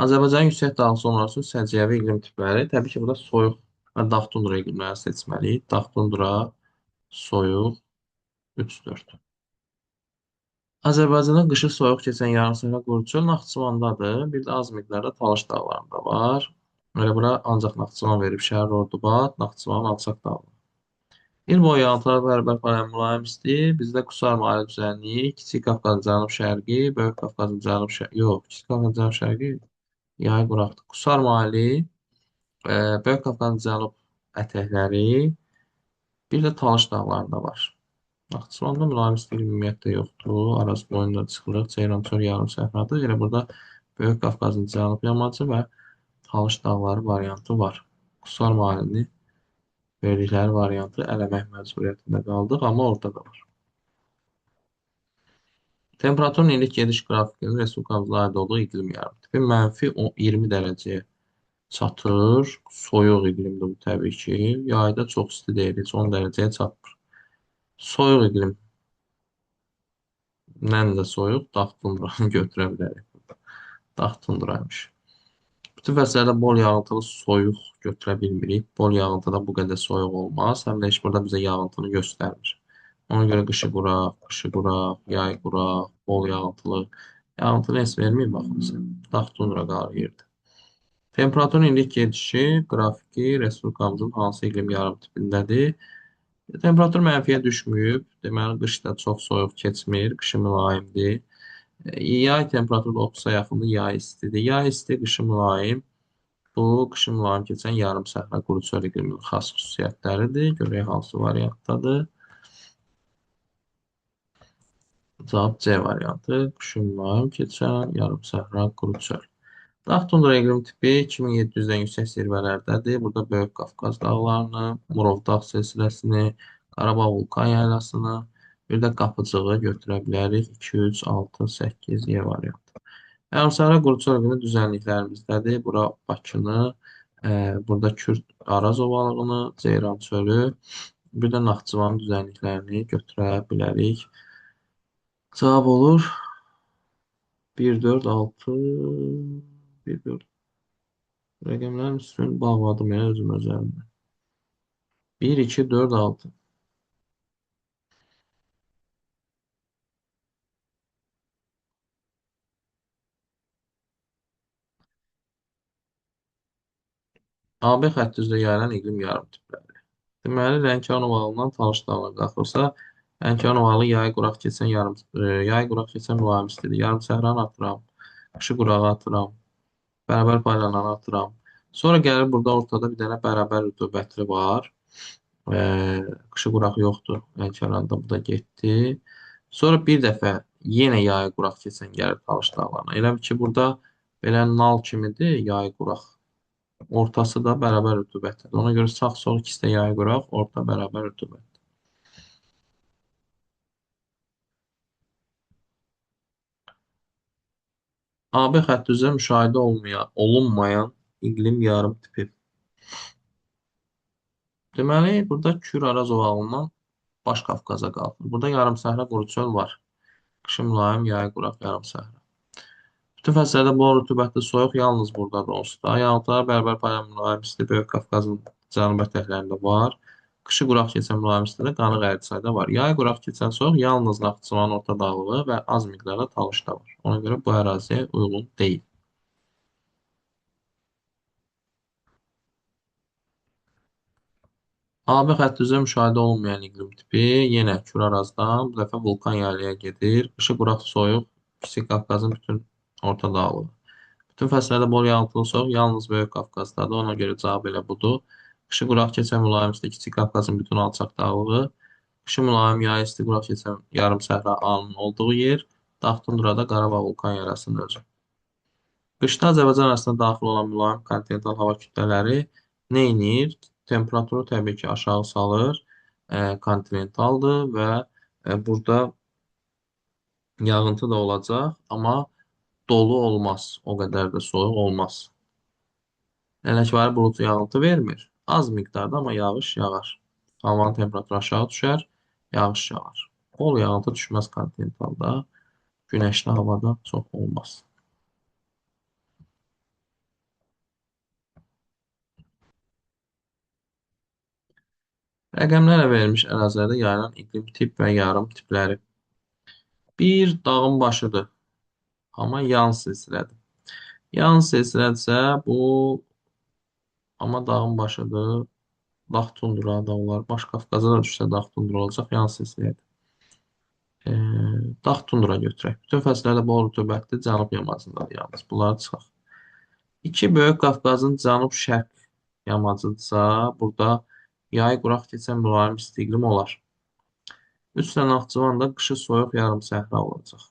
Azərbaycanın yüksək dağlısı olması üçün səciyyəvi iqlim tipləri, təbii ki, burada soyuq və dağ tundra iqlimləri seçməliyik. Dağ tundra, soyuq, 3-4. Azərbaycanda qışı soyuq keçən yarımsəhra quruçu Naxçıvandadır. Bir də az miqdarda Talış dağlarında var. Elə bura ancaq Naxçıvan verib Şərur Ordubad, Naxçıvanın alçaq dağları. İl boyu yağıntılar bərabər paralel mülayim isti. Bizdə Qusar maili düzənliyi, Kiçik Qafqazın cənub-şərqi, Böyük Qafqazın cənub-şərqi, yox, Kiçik Qafqazın cənub-şərqi yay quraqdır. Qusar maili, Böyük Qafqazın cənub ətəkləri, bir də Talış dağlarında var. Naxçıvanda mülayim istilik ümumiyyətlə yoxdur. Araz boyunda çıxılır. Ceyrançöl yarım səhradır. Elə burada Böyük Qafqazın cənub yamacı və Talış dağları variantı var. Qusar mailini verdikləri variantı eləmək məcburiyyətində qaldıq, amma orada da var. Temperaturun illik gediş qrafikinin respublikamızda aid olduğu iqlim yarım tipi mənfi 20 dərəcəyə çatır. Soyuq iqlimdir bu təbii ki. Yayda çox isti deyil, heç 10 dərəcəyə çatmır. Soyuq iqlimdən də soyuq dağ tundranı götürə bilərik. Dağ tundraymış. Bütün fəslərdə bol yağıntılı soyuq götürə bilmirik. Bol yağıntıda bu qədər soyuq olmaz. Həm də heç burada bizə yağıntını göstərmir. Ona görə qışı quraq, yay quraq, bol yağıntılı. Yağıntılı heç verməyib baxın. Dağ tundra qalır yerdə. Temperaturun illik gedişi qrafiki respublikamızın hansı iqlim yarım tipindədir? Temperatur mənfiyə düşməyib. Deməli, qış da çox soyuq keçmir. Qışı mülayimdir. Yay temperaturu 30-a yaxındır. Yay istidir. Yay isti, qışı mülayim. Bu, qışı mülayim keçən yarım səhra quru çöl iqliminin xas xüsusiyyətləridir. Görək hansı variantdadır. Cavab C variantı. Qışı mülayim keçən yarım səhra quru çöl. Dağ tundra iqlim tipi 2700-dən yüksək zirvələrdədir. Burada Böyük Qafqaz dağlarını, Murov dağ silsiləsini, Qarabağ vulkan yaylasını, bir də Qapıcığı götürə bilərik. 2, 3, 6, 8 Y variantı. Yarımsəhra Quruçay günü düzənliklərimizdədir. Bura Bakını, burada Kürd Araz ovalığını, Ceyran çölü, bir də Naxçıvan düzənliklərini götürə bilərik. Cavab olur 1, 4, 6, 1, 4. Rəqəmlərin üstünü bağladım ya özüm özəlimdə. 1, 2, 4, 6. AB xətti üzrə yayılan iqlim yarımtipləri. Deməli, Lənkəran ovalından Talış dağına qalxırsa, Lənkəran ovalı yay quraq keçən yay quraq keçən mülayim istidir. Yarım səhranı atıram, qışı qurağı atıram, bərabər paylananı atıram. Sonra gəlir burada ortada bir dənə bərabər rütubətli var. E, qışı quraq yoxdur. Lənkəranda bu da getdi. Sonra bir dəfə yenə yay quraq keçən gəlir Talış dağlarına. Elə bil ki, burada belə nal kimidir yay quraq. Ortası da bərabər rütubətlidir. Ona görə sağ sol ikisi də yay quraq, orta bərabər rütubət. AB xətti üzrə müşahidə olunmayan iqlim yarım tipi. Deməli, burada Kür-Araz ovalından Baş Qafqaza qalxır. Burada yarımsəhra quru çöl var. Qışı mülayim, yayı quraq yarımsəhra. Bütün fəsillərdə bol rütubətli soyuq yalnız buradadır onsuz da. Yağıntılar bərabər paylanan mülayim isti Böyük Qafqazın cənub ətəklərində var. Qışı quraq keçən mülayim istidə Qanıq Ərdisayda var. Yay quraq keçən soyuq yalnız Naxçıvanın orta dağlığı və az miqdarda Talışda var. Ona görə bu əraziyə uyğun deyil. AB xətti üzrə müşahidə olunmayan iqlim tipi yenə Kür Arazdan bu dəfə vulkan yaylaya gedir. Qışı quraq soyuq Kiçik Qafqazın bütün orta dağlığı. Bütün fəslərdə bol yağıntılı soyuq yalnız Böyük Qafqazdadır. Ona görə cavab elə budur. Qışı quraq keçən mülayim isti Kiçik Qafqazın bütün alçaq dağlığı. Qışı mülayim yay isti quraq keçən yarım səhra alının olduğu yer. Dağ tundrada Qarabağ vulkan yarasının özü. Qışda Azərbaycan arasında daxil olan mülayim kontinental hava kütlələri nə edir? Temperaturu təbii ki aşağı salır. Kontinentaldır və burada yağıntı da olacaq, amma dolu olmaz. O qədər də soyuq olmaz. Lələkvari buludlu yağıntı vermir. Az miqdarda amma yağış yağar. Havanın temperaturu aşağı düşər, yağış yağar. Bol yağıntı düşməz kontinentalda. Günəşli havada çox olmaz. Rəqəmlərlə verilmiş ərazilərdə yayılan iqlim tip və yarım tipləri. Bir dağın başıdır, amma yan silsilədir. Yan silsilədirsə bu amma dağın başıdır. Dağ tundra da olar. Baş Qafqaza da düşsə dağ tundra olacaq, yan silsilədir. E, Dağ tundra götürək. Bütün fəsillərdə bol rütubətli cənub yamacındadır yalnız. Bunları çıxaq. İki Böyük Qafqazın cənub-şərq yamacıdırsa, burada yay quraq keçən mülayim isti iqlim olar. Üç dənə Naxçıvanda qışı soyuq yarım səhra olacaq.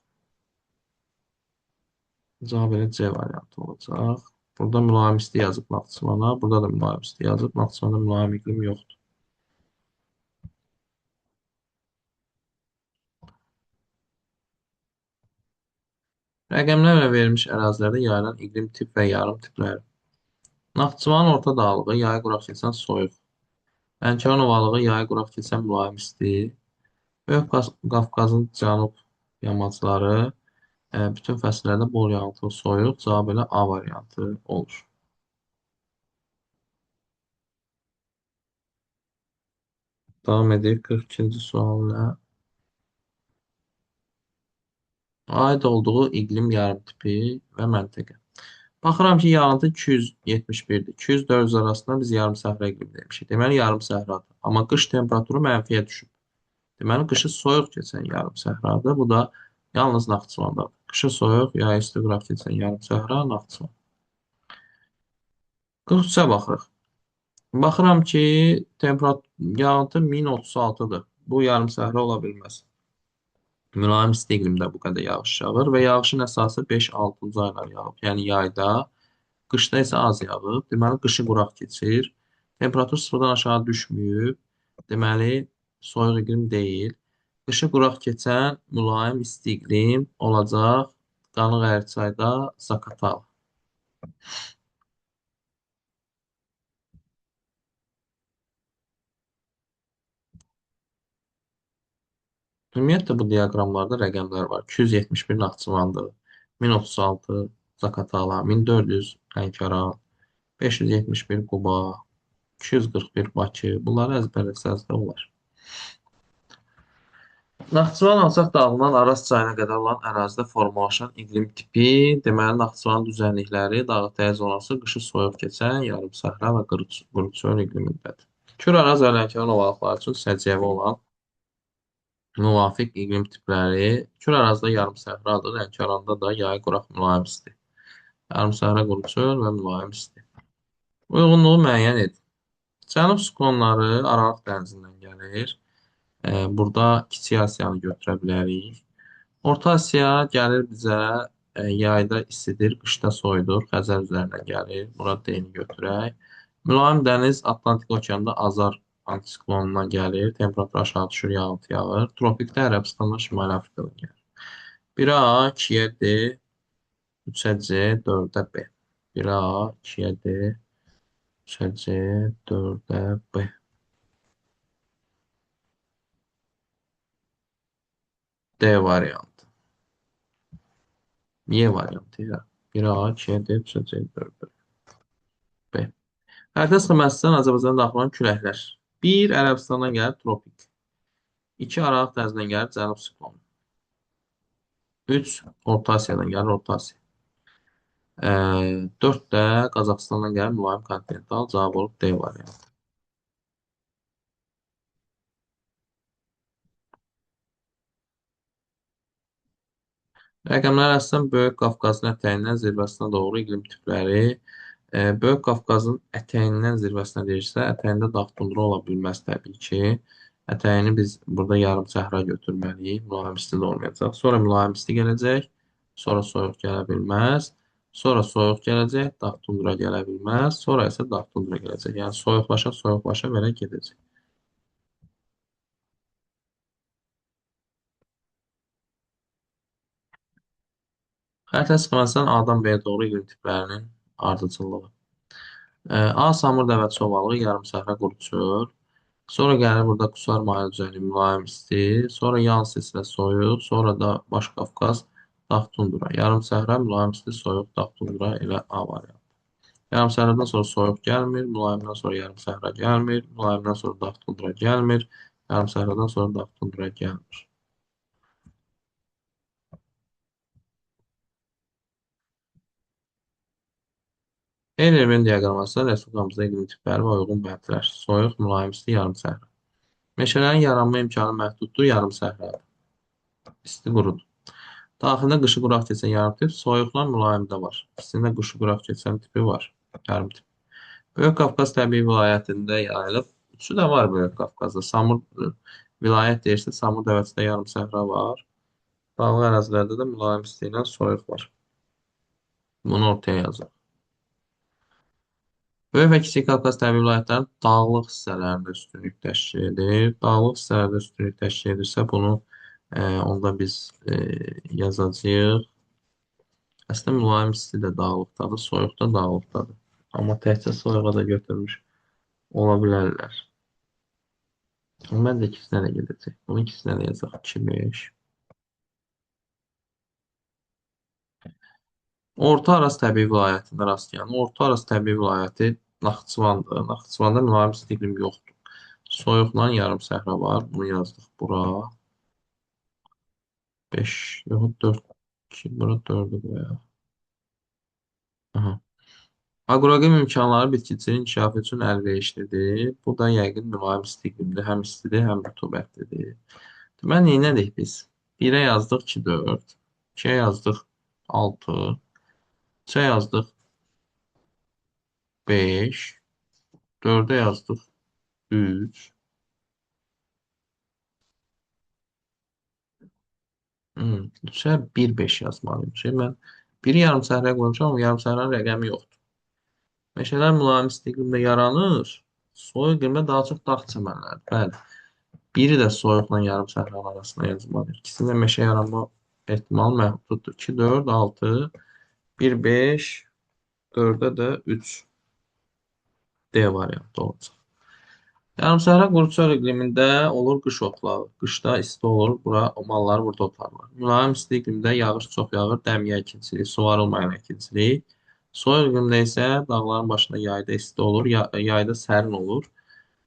Cavab elə C variantı olacaq. Burada mülayim isti yazıb Naxçıvana. Burada da mülayim isti yazıb. Naxçıvanda mülayim iqlim yoxdur. Rəqəmlərlə verilmiş ərazilərdə yayılan iqlim tip və yarım tipləri. Naxçıvanın orta dağlığı yayı quraq keçən soyuq. Lənkəran ovalığı yayı quraq keçən mülayim isti. Böyük Qafqazın cənub yamacları bütün fəsillərdə bol yağıntılı soyuq. Cavab elə A variantı olur. Davam edir 42-ci sualla. Aid olduğu iqlim yarımtipi və məntəqə. Baxıram ki, yağıntı 271-dir. 200-400 arasında biz yarım səhra iqlim demişik. Deməli, yarım səhradır. Amma qış temperaturu mənfiyə düşüb. Deməli, qışı soyuq keçən yarım səhradır. Bu da yalnız Naxçıvandadır. Qışı soyuq, yay isti qıraq keçən yarım səhra Naxçıvan. 43-ə baxırıq. Baxıram ki, yağıntı 1036-dır. Bu yarım səhra ola bilməz. Mülayim isti iqlimdə bu qədər yağış yağır və yağışın əsası 5-6-cı aylar yağıb. Yəni yayda, qışda isə az yağıb. Deməli, qışı quraq keçir. Temperatur sıfırdan aşağı düşməyib. Deməli, soyuq iqlim deyil. Qışı quraq keçən mülayim isti iqlim olacaq Qanıq Ərçayda Zaqatala. Ümumiyyətlə bu diaqramlarda rəqəmlər var. 271 Naxçıvandı, 1036 Zaqatala, 1400 Lənkəran, 571 Quba, 241 Bakı. Bunları əzbərləsəz də olar. Naxçıvan alçaq dağından Araz çayına qədər olan ərazidə formalaşan iqlim tipi, deməli Naxçıvan düzənlikləri, dağ-dəyəz zonası qışı soyuq keçən yarım səhra və quru-çöl iqlimindədir. Kür Araz və Lənkəran ovalıqları üçün səciyyəvi olan müvafiq iqlim tipləri Kür Arazda yarım səhradır, Lənkəranda da yay quraq mülayim isti. Yarım səhra quru çöl və mülayim isti. Uyğunluğu müəyyən edin. Cənub siklonları Aralıq dənizindən gəlir. Burada Kiçik Asiyanı götürə bilərik. Orta Asiya gəlir bizə yayda istidir, qışda soyudur. Xəzər üzərindən gəlir. Bura D-ni götürək. Mülayim dəniz Atlantik okeanda Azar antisiklonundan gəlir. Temperatur aşağı düşür, yağıntı yağır. Tropikdə Ərəbistandan Şimali Afrikadan gəlir. 1A, 2-yə D, 3-ə C, 4-ə B. 1A, 2-yə D, 3-ə C, 4-ə B. D variantı. Y variantı ya. 1A, 2-yə D, 3-ə C, 4-ə B. Xəritə sxeməsindən Azərbaycana daxil olan küləklər. 1. Ərəbistandan gəlir tropik. 2. Aralıq dənizindən gəlir cənub siklonu. 3. Orta Asiyadan gəlir Orta Asiya. 4 də Qazaxıstandan gəlir mülayim kontinental. Cavab olub D variantı. Rəqəmlər əsasən Böyük Qafqazın ətəyindən zirvəsinə doğru iqlim tipləri. Böyük Qafqazın ətəyindən zirvəsinə deyirsə, ətəyində dağ tundra ola bilməz təbii ki. Ətəyini biz burada yarım səhra götürməliyik. Mülayim isti də olmayacaq. Sonra mülayim isti gələcək. Sonra soyuq gələ bilməz. Sonra soyuq gələcək. Dağ tundra gələ bilməz. Sonra isə dağ tundra gələcək. Yəni soyuqlaşa belə gedəcək. Xəritə sxeməsindən A-dan B-yə doğru iqlim tiplərinin ardıcıllığı. A. Samur dəvə çobalığı, yarım səhra quru çöl. Sonra gəlir burada Qusar Mayıl düzəni mülayim isti. Sonra yan silsilə soyuq. Sonra da Baş Qafqaz dağ tundra. Yarım səhra mülayim isti soyuq dağ tundra ilə A variantı. Yarım səhradan sonra soyuq gəlmir. Mülayimdən sonra yarım səhra gəlmir. Mülayimdən sonra dağ tundra gəlmir. Yarım səhradan sonra dağ tundra gəlmir. Eyni-Evin diaqraması respublikamızda iqlim tipləri və uyğun bəndlər. Soyuq, mülayim isti, yarım səhra. Meşələrin yaranma imkanı məhduddur, yarım səhradır. İsti qurudur. Daxilində qışı quraq keçən yarım tip, soyuqla mülayimdə var. İkisində qışı quraq keçən tipi var, yarım tip. Böyük Qafqaz təbii vilayətində yayılıb. Üçü də var Böyük Qafqazda. Samur vilayət deyirsə, Samur dəvəsində yarım səhra var. Dağlıq ərazilərdə də mülayim isti ilə soyuq var. Bunu ortaya yazaq. Böyük və Kiçik Qafqaz təbii vilayətlərinin dağlıq hissələrində üstünlük təşkil edir. Dağlıq hissələrdə üstünlük təşkil edirsə, bunu onda biz yazacağıq. Əslində mülayim isti də dağlıqdadır, soyuq da dağlıqdadır. Amma təkcə soyuğa da götürmüş ola bilərlər. Məncə ikisinə də gedəcək. Bunu ikisinə də yazaq. 2, 5. Orta Araz təbii vilayətində rastlayan. Orta Araz təbii vilayəti Naxçıvandır. Naxçıvanda mülayim isti iqlim yoxdur. Soyuqla yarım səhra var. Bunu yazdıq bura. 5, yox 4, 2, bura 4-ü qoyaq. Aha. Aqroqim imkanları bitkiçinin inkişafı üçün əlverişlidir. Bu da yəqin mülayim isti iqlimdir. Həm istidir, həm rütubətlidir. Deməli, neynədik biz? 1-ə yazdıq 2, 4. 2-yə yazdıq 6. 3-ə yazdıq 5. 4'e yazdık 3. 3'e 1, 5 yazmalıyım. Mən biri yarım səhərə qoymuşam, amma yarım səhərin rəqəmi yoxdur. Meşələr mülayim isti iqlimdə yaranır. Soyuq iqlimdə daha çox dağ çəmənləri. Bəli. Biri də soyuqla yarım səhranın arasında yazmalıyıq. İkisində meşə yaranma ehtimal məhduddur. 2, 4, 6, 1, 5, 4-də də 3 D variantı olacaq. Yarımsəhra quru çöl iqlimində olur qış otlağı. Qışda isti olur, malları burada otlarlar. Mülayim isti iqlimdə yağış çox yağır, dəmiyə əkinçiliyi, suvarılmayan əkinçilik. Soyuq iqlimdə isə dağların başında yayda isti olur, yayda sərin olur.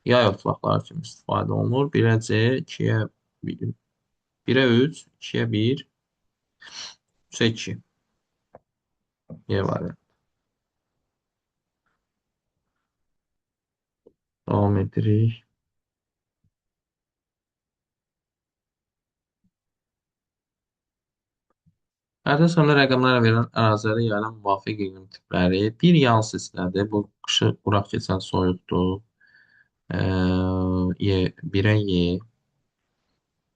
Yay otlaqları kimi istifadə olunur. 1-ə C, 2-yə 1-ə 3, 2-yə 1, 3-ə 2. Y variantı. Davam edirik. Ərdə sonunda rəqəmlərlə verilən ərazilərə yayılan müvafiq iqlim tipləri bir yan sistemdir. Bu qışı quraq keçən soyuqdur. Y, 1-ə Y.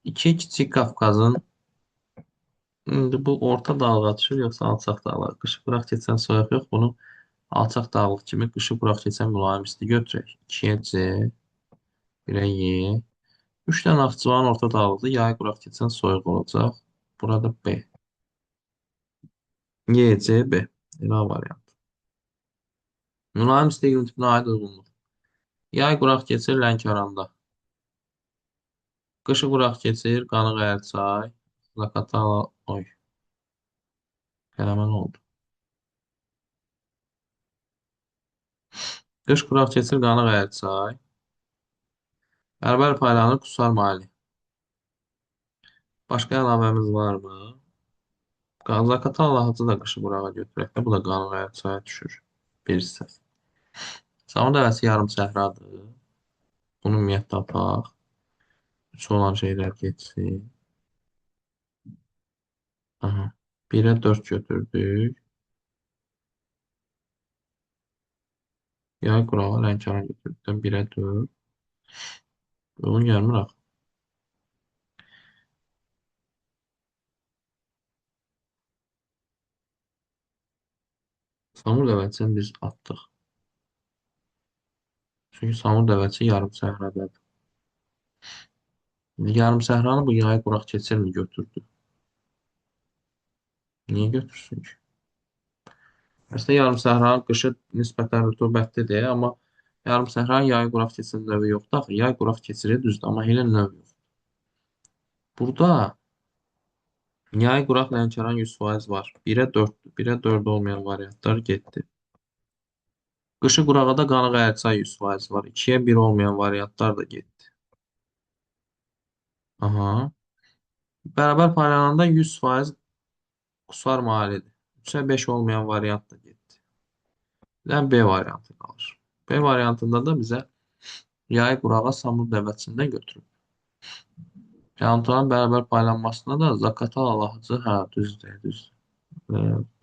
2 kiçik Qafqazın indi bu orta dağlığa düşür yoxsa alçaq dağlığa? Qışı quraq keçən soyuq yox. Bunu alçaq dağlıq kimi qışı quraq keçən mülayim isti götürək. 2-yə C, 1-ə Y. 3 dənə Naxçıvanın orta dağlıqda yay quraq keçən soyuq olacaq. Burada B. Y, C, B. Elə variant. Mülayim isti iqlim tipinə aid uyğunluq. Yay quraq keçir Lənkəranda. Qışı quraq keçir Qanıqəyərçay, Zaqatala, oy, qələmə nə oldu? Qış quraq keçir Qanıqəyərçay, Bərbər paylanır Qusar Mali. Başqa əlavəmiz varmı? Zaqatala Hacı da qışı qurağa götürək də, bu da Qanıqəyərçaya düşür. Bir hissəsi. Samur dəvəsi yarım səhradır. Bunu ümumiyyətlə tapaq. 3 olan şeylər geçsin. Aha. 1-ə 4 götürdük. Yay qurağı Lənkəran götürdük. 1-ə 4. Uyğun gəlmir axı. Samur dəvəsini biz atdıq. Çünki Samur dəvəsi yarım səhradadır. Yarım səhranı bu yay quraq keçirmi götürdü? Niyə götürsün ki? Əslində yarım səhranın qışı nisbətən rütubətlidir, amma yarım səhranın yayı quraq keçirən növü yoxdur axı. Yay quraq keçirir düzdür, amma elə növ yox. Burada yay quraq Lənkəran 100% var. 1-ə 4-dür. 1-ə 4 olmayan variantlar getdi. Qışı qurağa da Qanıqəyərçay 100% var. 2-yə 1 olmayan variantlar da getdi. Aha. Bərabər paylananda 100% qusar malidir. 3-ə 5 olmayan variant da getdi. Yəni B variantı qalır. B variantında da bizə yay qurağa Samur dəvəsindən götürüb. Yantoların bərabər paylanmasına da Zaqatala Lahıcı, hə, düzdür, düzdür.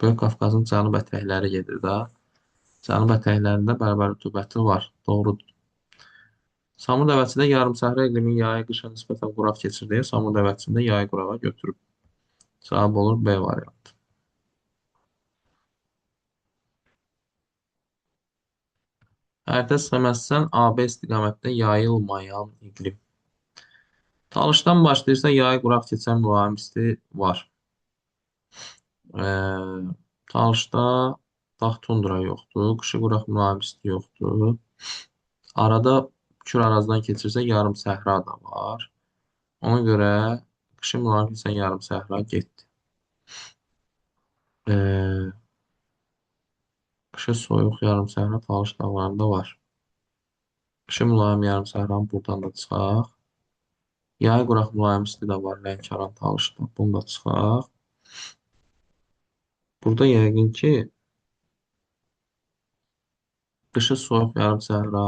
Böyük Qafqazın cənub ətəkləri gedir də. Cənub ətəklərində bərabər rütubəti var. Doğrudur. Samur dəvəsində yarım səhra iqlimin yayı qışa nisbətən quraq keçir deyə Samur dəvəsində yay qurağa götürüb. Cavab olur B variantı. Hərdə Səməstsən AB istiqamətdə yayılmayan iqlim. Talışdan başlayırsa yay quraq keçən mülayim isti var. Talışda dağ tundra yoxdur. Qışı quraq mülayim isti yoxdur. Arada Kür Arazdan keçirsə yarım səhra da var. Ona görə qışı mülayim keçən yarım səhra getdi. Qışı soyuq yarım səhra Talış dağlarında var. Qışı mülayim yarım səhranı buradan da çıxaq. Yay quraq mülayim isti də var Lənkəran Talışda. Bunu da çıxaq. Burada yəqin ki qışı soyuq yarım səhra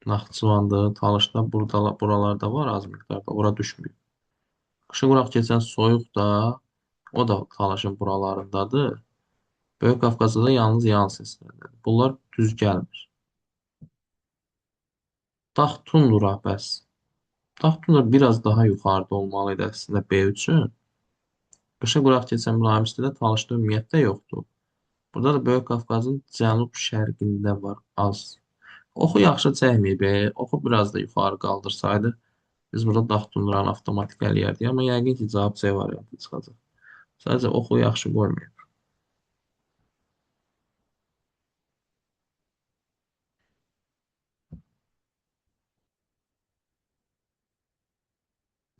Naxçıvandır, Talışda buralarda var az miqdarda, ora düşmür. Qışı quraq keçən soyuq da o da Talışın buralarındadır. Böyük Qafqazda da yalnız yan sesləridir. Bunlar düz gəlmir. Dağ tundra bəs. Dağ tundra biraz daha yuxarıda olmalı idi əslində B üçün. Qışı quraq keçən mülayim istidə Talışda ümumiyyətlə yoxdur. Burada da Böyük Qafqazın cənub-şərqində var az. Oxu yaxşı çəkməyib. Oxu biraz da yuxarı qaldırsaydı Biz burada dağ tundranı avtomatik eləyərdik, amma yəqin ki, cavab C variantı çıxacaq. Sadəcə oxu yaxşı qoymayın.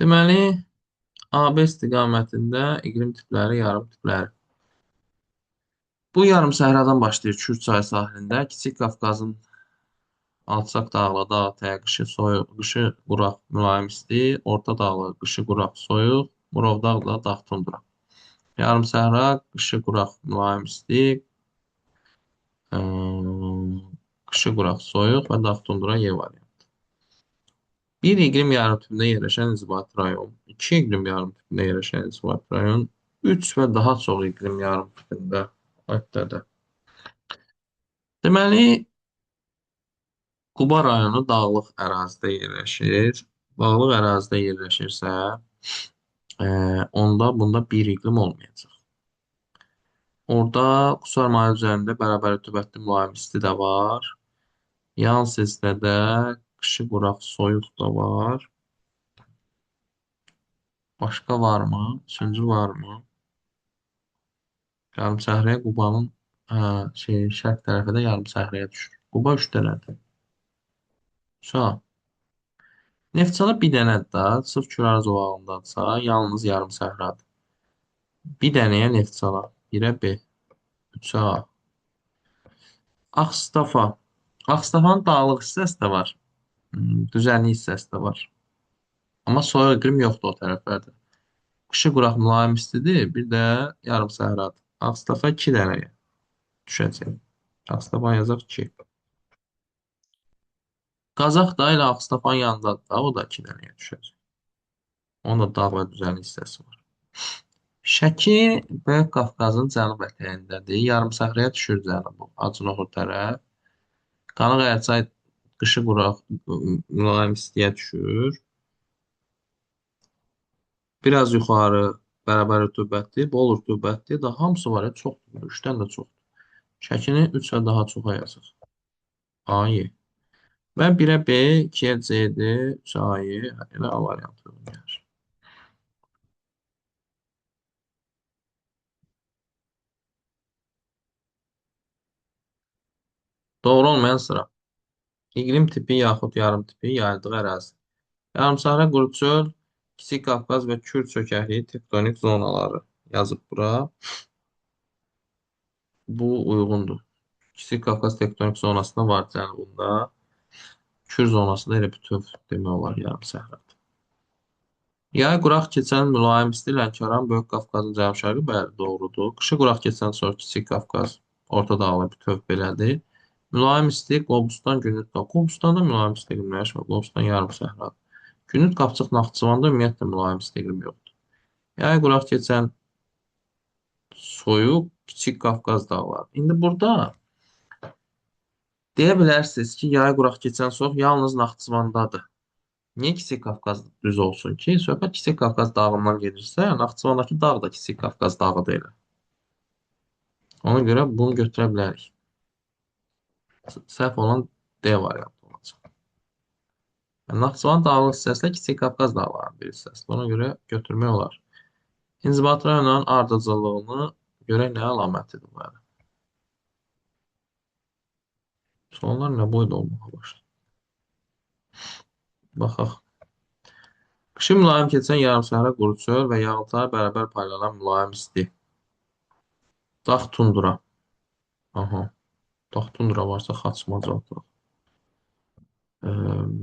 Deməli, AB istiqamətində iqlim tipləri, yarım tipləri. Bu yarım səhradan başlayır Kür çayı sahilində. Kiçik Qafqazın alçaq dağlı dağ ətəyi qışı soyuq, qışı quraq, mülayim isti, orta dağlı qışı quraq, soyuq, Murovdağ da dağ tundra. Yarım səhra qışı quraq, mülayim isti, qışı quraq, soyuq və dağ tundra Y variantı. Bir iqlim yarımtipində yerləşən inzibati rayon, iki iqlim yarımtipində yerləşən inzibati rayon, üç və daha çox iqlim yarımtipində haqqdadır. Deməli, Quba rayonu dağlıq ərazidə yerləşir. Dağlıq ərazidə yerləşirsə, onda bunda bir iqlim olmayacaq. Orada Qusar maye üzərində bərabər rütubətli mülayim isti də var. Yan sistədə qışı quraq soyuq da var. Başqa varmı? Üçüncü varmı? Yarım səhrəyə Qubanın şərq tərəfi də yarım səhrəyə düşür. Quba 3 dənədir. Sağ. Neftçala bir dənədir də, sırf Kürar zolağındadsa, yalnız yarım səhradır. Bir dənəyə Neftçala, 1-ə B, 3-ə A. Ağstafa. Ağstafanın dağlıq hissəsi də var. Düzənlik hissəsi də var. Amma soyuq iqlim yoxdur o tərəflərdə. Qışı quraq mülayim istidir, bir də yarım səhradır. Ağstafa 2 dənəyə düşəcək. Ağstafa yazaq 2. Qazax da elə Ağstafanın yanındadır da, o da 2 dənəyə düşəcək. Onun da dağ və düzənlik hissəsi var. Şəki Böyük Qafqazın cənub ətəyindədir. Yarım səhrəyə düşür cənubu. Acınoxur tərəf. Qanıq qışı quraq mülayim istiyə düşür. Biraz yuxarı bərabər rütubətli, bol rütubətli, daha hamısı var ya, çoxdur. 3-dən də çoxdur. Şəkini 3 və daha çoxa yazır. A-yı. Və 1-ə B, 2-yə C-dir, 3-ə A-yı, elə A variantı gəlir. Doğru olmayan sıra. İqlim tipi yaxud yarım tipi yayıldığı ərazi. Yarımsahra quru çöl, Kiçik Qafqaz və Kür çökəkliyi tektonik zonaları yazıb bura. Bu uyğundur. Kiçik Qafqaz tektonik zonasında var cənubunda. Kür zonası da elə bütöv demək olar yarım səhradır. Yay quraq keçən mülayim isti Lənkəran, Böyük Qafqazın cənub-şərqi bəli doğrudur. Qışı quraq keçən sonra Kiçik Qafqaz, Orta Dağlı bütöv belədir. Mülayim isti Qobustan, Günlük Qafqaz. Qobustanda mülayim isti iqlim yaşamır. Qobustan yarım səhradır. Günlük Qafçıq Naxçıvanda ümumiyyətlə mülayim isti iqlim yoxdur. Yay quraq keçən soyuq Kiçik Qafqaz dağları. İndi burada deyə bilərsiniz ki, yay quraq keçən soyuq yalnız Naxçıvandadır. Niyə Kiçik Qafqaz düz olsun ki? Söhbət Kiçik Qafqaz dağından gedirsə, Naxçıvandakı dağ da Kiçik Qafqaz dağıdır elə. Ona görə bunu götürə bilərik. Səhv olan D variantı olacaq. Naxçıvan dağlıq hissəsi Kiçik Qafqaz dağlarının bir hissəsidir. Ona görə götürmək olar. İnzibati rayonların ardıcıllığını görək nə əlamətidir bu ələ. Sonlar nə boyda olmağa başlayır. Baxaq. Qışı mülayim keçən yarımsəhra quru çöl və yağıntılara bərabər paylanan mülayim isti. Dağ tundra. Aha. Dağ tundra varsa Xaçmaz ataq.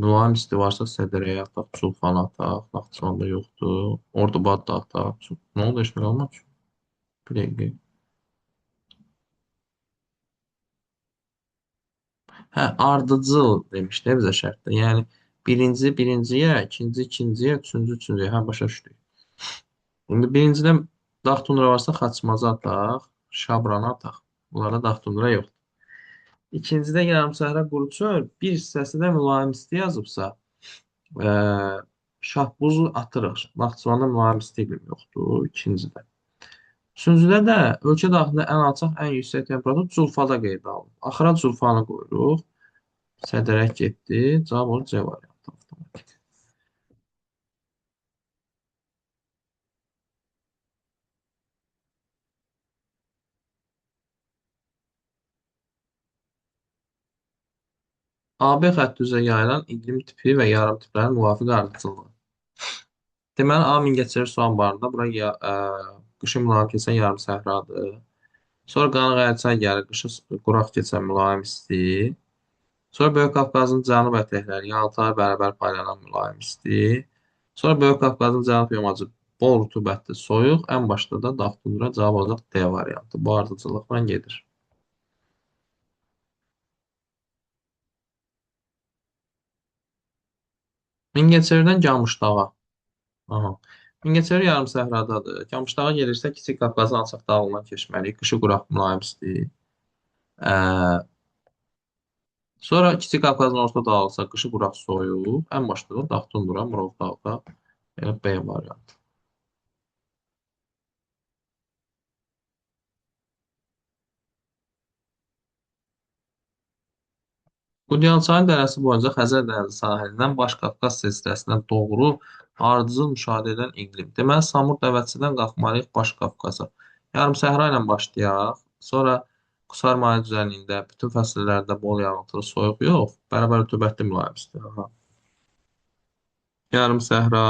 Mülayim isti varsa Sədərəyə ataq, Çulfanı ataq. Naxçıvanda yoxdur. Ordubad da ataq. Nə oldu, eşmək olmaz ki? Bir dəqiqə. Hə, ardıcıl demişdi bizə şərtdə. Yəni, birinci birinciyə, ikinci ikinciyə, üçüncü üçüncüyə. Hə, başa düşdük. İndi birincidə dağ tundra varsa Xaçmazı ataq, Şabranı ataq. Bunlarda dağ tundra yoxdur. İkincidə yarımsəhra quru çöl, bir hissəsi də mülayim isti yazıbsa, Şahbuzu atırıq. Naxçıvanda mülayim isti iqlim yoxdur, ikincidə. Üçüncüdə də ölkə daxilində ən alçaq, ən yüksək temperatur Culfada qeydə alınır. Axıra Culfanı qoyuruq. Sədərək getdi. Cavab olur C variantı avtomatik. AB xətti üzrə yayılan iqlim tipi və yarımtiplərin müvafiq ardıcıllığı. Deməli, A Mingəçevir su anbarında bura qışı mülayim keçən yarım səhradır. Sonra Qanı-Qərçay gəlir, qışı quraq keçən mülayim isti. Sonra Böyük Qafqazın cənub ətəkləri yaltaya bərabər paylanan mülayim isti. Sonra Böyük Qafqazın cənub yamacı bol rütubətli soyuq. Ən başda da dağ tundra cavab olacaq D variantı. Bu ardıcıllıqla gedir. Mingəçevirdən Camışdağa. Aha. Mingəçevir yarım səhradadır. Camışdağa gelirsə Kiçik Qafqazın alçaq dağlığından keçməliyik. Qışı quraq mülayim isti. Sonra Kiçik Qafqazın orta dağılsa qışı quraq soyuq. Ən başda da dağ tundra Murovdağda. Yəni B variantı. Qudyançayın dərəsi boyunca Xəzər dənizi sahilindən Baş Qafqaz silsiləsinə doğru ardıcıl müşahidə edən iqlim. Deməli, Samur Dəvəçidən qalxmalıyıq Baş Qafqaza. Yarım səhra ilə başlayaq. Sonra Qusar maye düzənliyində bütün fəsillərdə bol yağıntılı soyuq yox, bərabər rütubətli mülayim isti. Aha. Yarım səhra,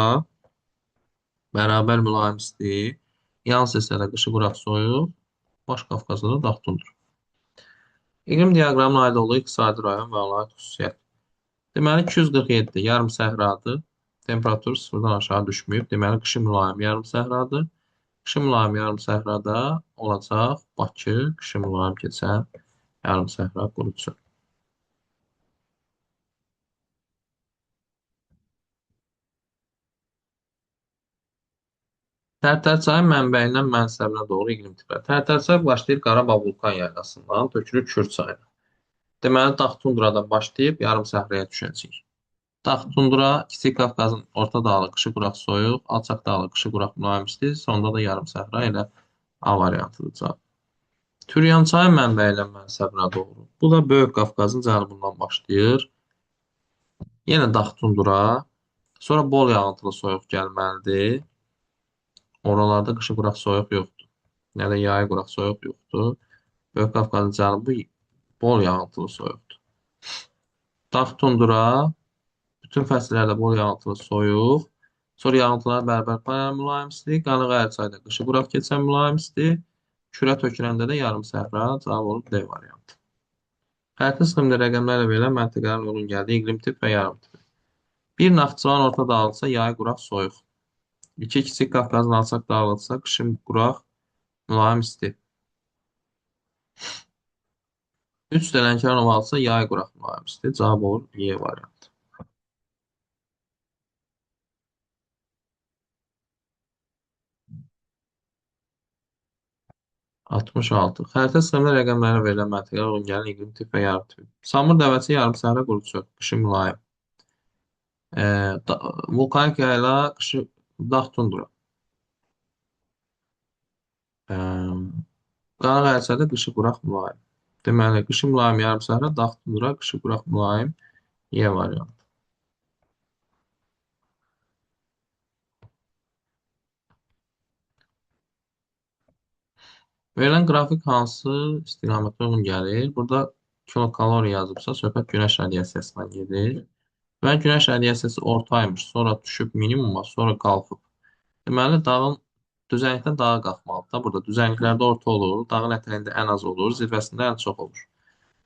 bərabər mülayim isti, yan silsilədə qışı quraq soyuq, Baş Qafqazda da dağ tundur. İqlim diaqramına aid olduğu iqtisadi rayon və ona aid xüsusiyyət. Deməli 247 yarım səhradır. Temperatur sıfırdan aşağı düşməyib. Deməli qışı mülayim yarım səhradır. Qışı mülayim yarım səhrada olacaq Bakı, qışı mülayim keçən yarım səhra qurucu. Tərtər çayın mənbəyindən mənsəbinə doğru iqlim tipləri. Tərtər çay başlayır Qarabağ vulkan yaylasından, tökülür Kür çayına. Deməli dağ tundradan başlayıb yarım səhraya düşəcək. Dağ tundra Kiçik Qafqazın orta dağlı qışı quraq soyuq, alçaq dağlı qışı quraq mülayim isti, sonda da yarım səhra ilə A variantıdır cavab. Türyan çayı mənbəyi ilə mənsəbinə doğru. Bu da Böyük Qafqazın cənubundan başlayır. Yenə dağ tundra, sonra bol yağıntılı soyuq gəlməlidir. Oralarda qışı quraq soyuq yoxdur. Nə də yayı quraq soyuq yoxdur. Böyük Qafqazın cənubu bol yağıntılı soyuqdur. Dağ tundra, bütün fəsillərdə bol yağıntılı soyuq. Sonra yağıntılara bərabər paylanan mülayim isti. Qanı-Qərçayda qışı quraq keçən mülayim isti. Kürə töküləndə də yarım səhra cavab olur D variantı. Xəritə sistemində rəqəmlərlə verilən məntəqələrin uyğun gəldiyi iqlim tip və yarım tipi. Bir Naxçıvan orta dağlıqsa yayı quraq soyuq. 2 Kiçik Qafqazın alçaq dağlıqsa qışın quraq mülayim isti. 3 Lənkəran ovalısa yay quraq mülayim isti. Cavab olur Y variantı. 66. Xəritə sistemində rəqəmlərlə verilən məntəqələrə uyğun gələn iqlim tip və yarım tipi. Samur dəvəsi yarım səhra qurucu, qışı mülayim. E, Vulkanik yayla qışı dağ tundra. E, Qanı-Qərçayda qışı quraq mülayim. Deməli, qışı mülayim yarım səhra, dağ tundra, qışı quraq mülayim Y variantı. Verilən qrafik hansı istiqamətə uyğun gəlir? Burada kilokalori yazıbsa, söhbət günəş radiasiyasından gedir. Və günəş radiasiyası ortaymış, sonra düşüb minimuma, sonra qalxıb. Deməli, dağın düzənlikdən dağa qalxmalıdır da. Burada düzənliklərdə orta olur, dağın ətəyində ən az olur, zirvəsində ən çox olur.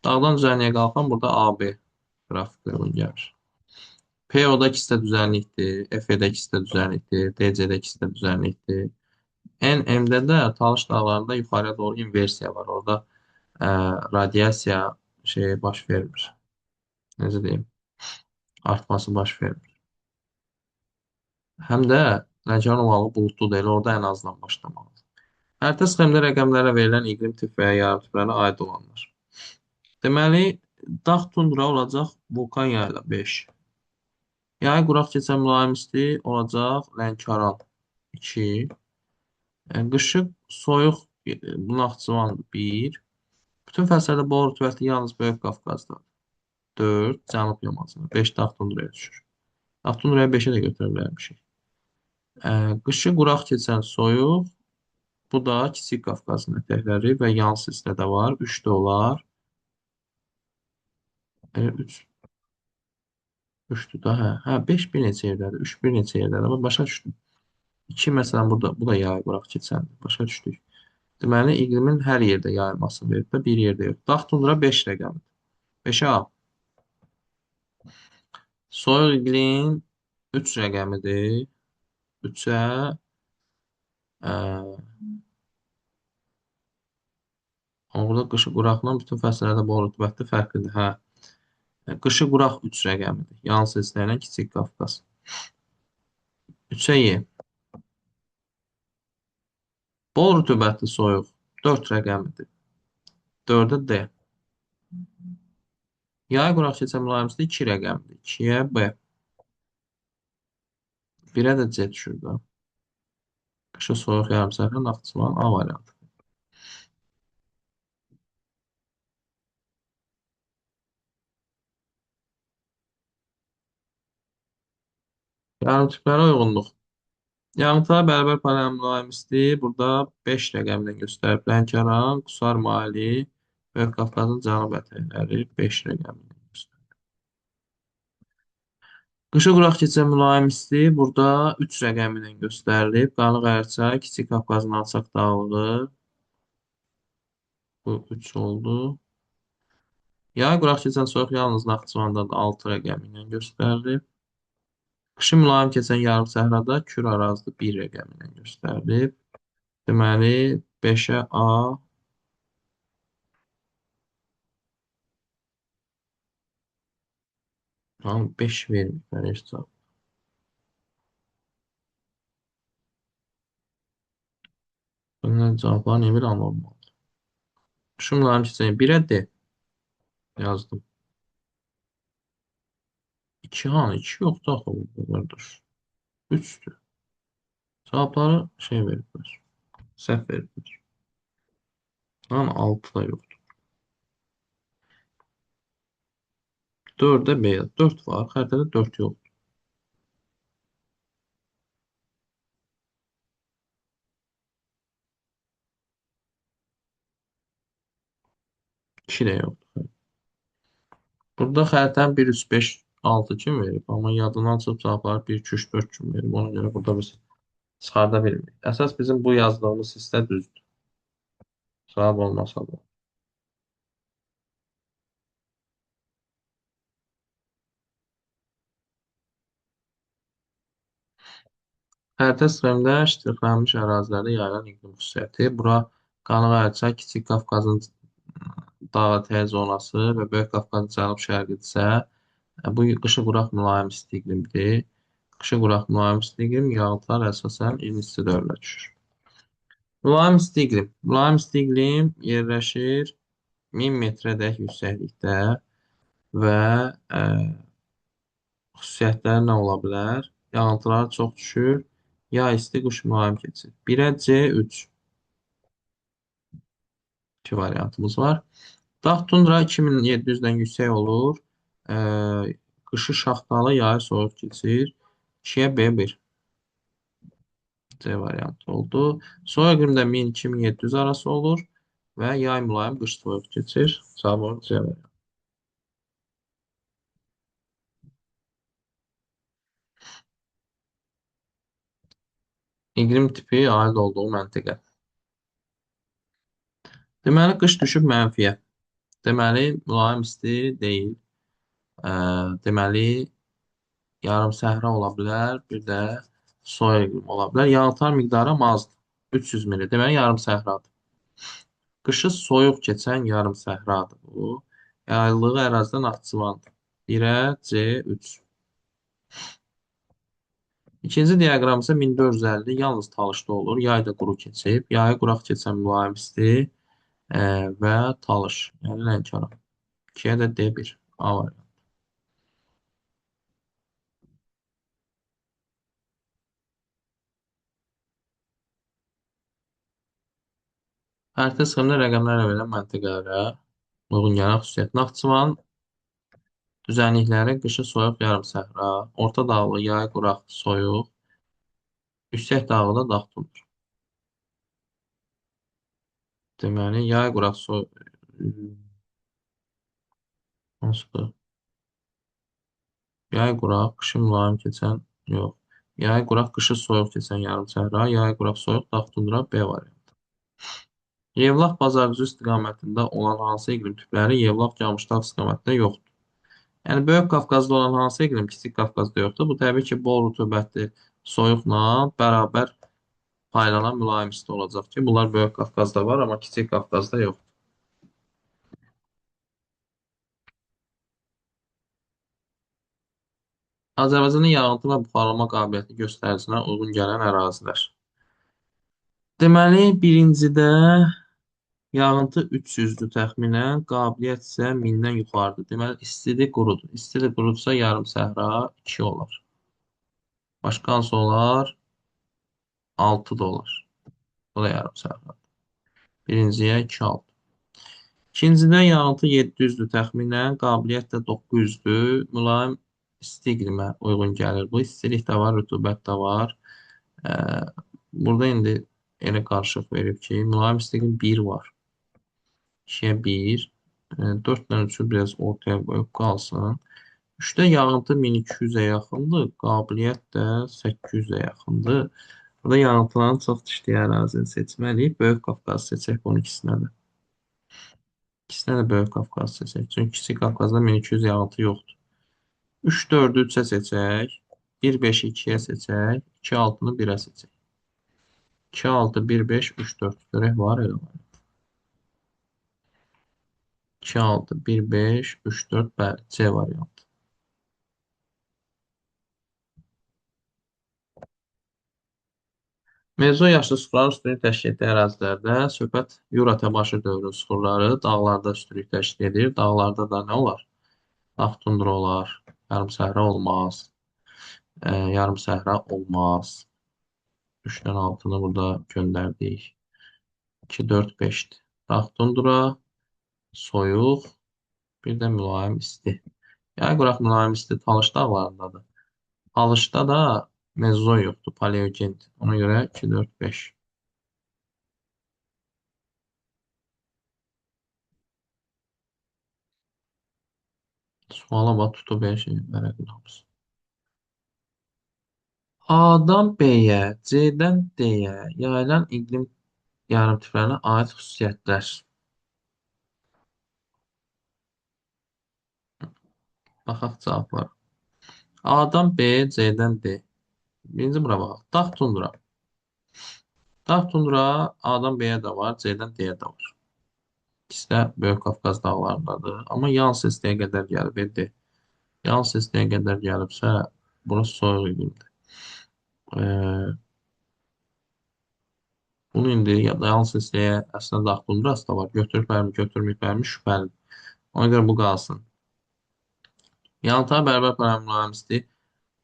Dağdan düzənliyə qalxan burada AB qrafiklə uyğun gəlir. PO-da ikisi də düzənlikdir, FE-də ikisi də düzənlikdir, DC-də ikisi də düzənlikdir. NM-də də Talış dağlarında yuxarıya doğru inversiya var. Orada radiasiya baş vermir. Necə deyim? Artması baş vermir. Həm də Lənkəran ovalı buludlu deyil, orada ən azdan başlamalıdır. Xəritə sistemində rəqəmlərə verilən iqlim tip və ya yarım tiplərinə aid olanlar. Deməli, dağ tundra olacaq vulkan yayla 5. Yayı quraq keçən mülayim isti olacaq Lənkəran 2. Qışı soyuq Naxçıvan 1. Bütün fəsillərdə bol rütubətli yalnız Böyük Qafqazda 4. Cənub yamacında 5 dağ tundraya düşür. Dağ tundraya 5-ə də götürə bilərmişik. Qışı quraq keçən soyuq. Bu da Kiçik Qafqazın ətəkləri və yan silsilədə var. 3 də olar. 3. 3'dür də, hə. Hə, 5 bir neçə yerdədir, 3 bir neçə yerdədir. Amma başa düşdüm. 2 məsələn burada, bu da yay quraq keçəndir. Başa düşdük. Deməli, iqlimin hər yerdə yayılmasını verib də bir yerdə yox. Dağ tundra 5 rəqəmidir. 5-ə A. Soyuq iqlim 3 rəqəmidir. 3-ə burada qışı quraqla bütün fəsillərdə bu rütubətli fərqlidir. Hə. Qışı quraq 3 rəqəmidir. Yalnız istənilən Kiçik Qafqaz. 3-ə Y. Bol rütubətli soyuq 4 rəqəmidir. 4-ə D. Yay quraq keçən mülayimlikdə 2 rəqəmidir. 2-yə B. 1-ə də C düşür də. Qışı soyuq yarımsərhəd Naxçıvan A variantı. Yarımtiplərə uyğunluq. Yarımtaya bərabər paralel mülayim isti burada 5 rəqəmlə göstərib. Lənkəran, Qusar Mali, Böyük Qafqazın cənub ətəkləri 5 rəqəmlə göstərib. Qışa quraq keçən mülayim isti burada 3 rəqəmi ilə göstərilib. Qanıq Ərçay, Kiçik Qafqazın alçaq dağlığı bu 3 oldu. Yay quraq keçən soyuq yalnız Naxçıvanda da 6 rəqəmi ilə göstərilib. Qışı mülayim keçən yarım səhrada Kür ərazidə 1 rəqəmi ilə göstərilib. Deməli 5-ə A, tamam 5 vermir heç cavab. Bunların cavabları ne bir anormal. Şunların içine 1'e D yazdım. 2 hanı 2 yok da kardeş. 3'tü. Cevapları şey verirler. Səhv verirler. Lan 6 da yoktu. 4'e B. 4 var. Xəritədə 4 yok. 2 de yoktu. Burada xəritənin 1, 3, 5, 6 kim verib? Amma yadından çıxıb cavabları 1, 2, 3, 4 kim verib? Ona görə burada biz çıxarda bilmirik. Əsas bizim bu yazdığımız hissə düzdür. Cavab olmasa da. Xəritə sistemində ştrixlənmiş ərazilərdə yayılan iqlim xüsusiyyəti. Bura Qanıq Ərçay, Kiçik Qafqazın dağ ətəyi zonası və Böyük Qafqazın cənub-şərqidirsə, bu qışı quraq mülayim isti iqlimdir. Qışı quraq mülayim isti iqlim, yağıntılar əsasən ilin isti dövrünə düşür. Mülayim isti iqlim. Mülayim isti iqlim yerləşir 1000 metrədək yüksəklikdə və xüsusiyyətləri nə ola bilər? Yağıntılar çox düşür. Yay isti, qış mülayim keçir. 1-ə C, 3. 2 variantımız var. Dağ tundra 2700-dən yüksək olur. Qışı şaxtalı, yayı soyuq keçir. 2-yə B1. C variantı oldu. Soyuq iqlimdə 1000-2700 arası olur və yay mülayim, qış soyuq keçir. Cavab olur C variantı. İqlim tipi aid olduğu məntəqə. Deməli, qış düşüb mənfiyə. Deməli, mülayim isti deyil. Deməli, yarım səhra ola bilər, bir də soyuq iqlim ola bilər. Yağıntılar miqdarı azdır. 300 mili. Deməli, yarım səhradır. Qışı soyuq keçən yarım səhradır bu. Yayıldığı ərazidə Naxçıvandır. 1-ə C, 3. İkinci diaqram isə 1450 yalnız Talışda olur. Yay da quru keçib. Yayı quraq keçən mülayim isti və Talış, yəni Lənkəran. 2-yə də D1. A var. Xəritə sıxımında rəqəmlərlə verilən məntəqələrə uyğun gələn xüsusiyyət. Naxçıvan düzənlikləri qışı soyuq yarım səhra, orta dağlı yay quraq soyuq, yüksək dağlıda dağ tundra. Deməli, yay quraq soyuq. Hansıdır? Yay quraq, qışı mülayim keçən, yox. Yay quraq, qışı soyuq keçən yarım səhra, yay quraq, soyuq, dağ tundra B variantı. Yevlax Bazarcı istiqamətində olan hansı iqlim tipləri Yevlax Camışdağ istiqamətində yoxdur? Yəni Böyük Qafqazda olan hansı iqlim Kiçik Qafqazda yoxdur? Bu təbii ki, bol rütubətli soyuqla bərabər paylanan mülayim isti olacaq ki, bunlar Böyük Qafqazda var, amma Kiçik Qafqazda yox. Azərbaycanın yağıntı və buxarlama qabiliyyəti göstəricinə uyğun gələn ərazilər. Deməli, birincidə yağıntı 300-dür təxminən, qabiliyyət isə 1000-dən yuxarıdır. Deməli, istidir, qurudur. İstidir, qurudursa yarım səhra 2 olar. Başqa hansı olar? 6 da olar. O da yarım səhra. Birinciyə 2, 6. İkincidə yağıntı 700-dür təxminən, qabiliyyət də 900-dür. Mülayim isti iqlimə uyğun gəlir. Bu istilik də var, rütubət də var. Ə, Burada indi elə qarışıq verib ki, mülayim isti iqlim 1 var. 2-yə 1. 4-lə 3-ü biraz ortaya qoyub qalsın. 3-də yağıntı 1200-ə yaxındır, qabiliyyət də 800-ə yaxındır. Burada yağıntıların çox düşdüyü ərazini seçməliyik. Böyük Qafqaz seçək bunun ikisinə də. İkisinə də Böyük Qafqaz seçək. Çünki Kiçik Qafqazda 1200 yağıntı yoxdur. 3-4-ü 3-ə seçək. 1-5-i 2-yə seçək. 2-6-nı 1-ə seçək. 2-6, 1-5, 3-4. Görək var elə var. 2-6, 1-5, 3-4. Bəli, C variantı. Mezo yaşlı suxuların üstünlük təşkil etdiyi ərazilərdə söhbət Yura təbaşir dövrü suxurları dağlarda üstünlük təşkil edir. Dağlarda da nə olar? Dağ tundra olar. Yarım səhra olmaz. Yarım səhra olmaz. 3-dən 6-nı burada göndərdik. 2, 4, 5'dir. Dağ tundra, soyuq, bir də mülayim isti. Yay quraq mülayim isti Talış dağlarındadır. Talışda da mezzo yoxdur, paleogendir. Ona görə 2, 4, 5. Suala bax, tutub hər şey vərəqin hamısı. A-dan B-yə, C-dən D-yə yayılan iqlim yarımtiplərinə aid xüsusiyyətlər. Baxaq cavablar. A-dan B, C-dən D. Birinci bura baxaq. Dağ tundra. Dağ tundra A-dan B-yə də var, C-dən D-yə də var. İkisi də Böyük Qafqaz dağlarındadır. Amma yan sistemə qədər gəlib D. Yan sistemə qədər gəlibsə, burası soyuq iqlimdir. Bunu indi yan sistemə əslində dağ tundrası da var. Götürüblərmi, götürməyiblərmi şübhəlidir. Ona görə bu qalsın. Yanıltığa bərabər mülayimlisti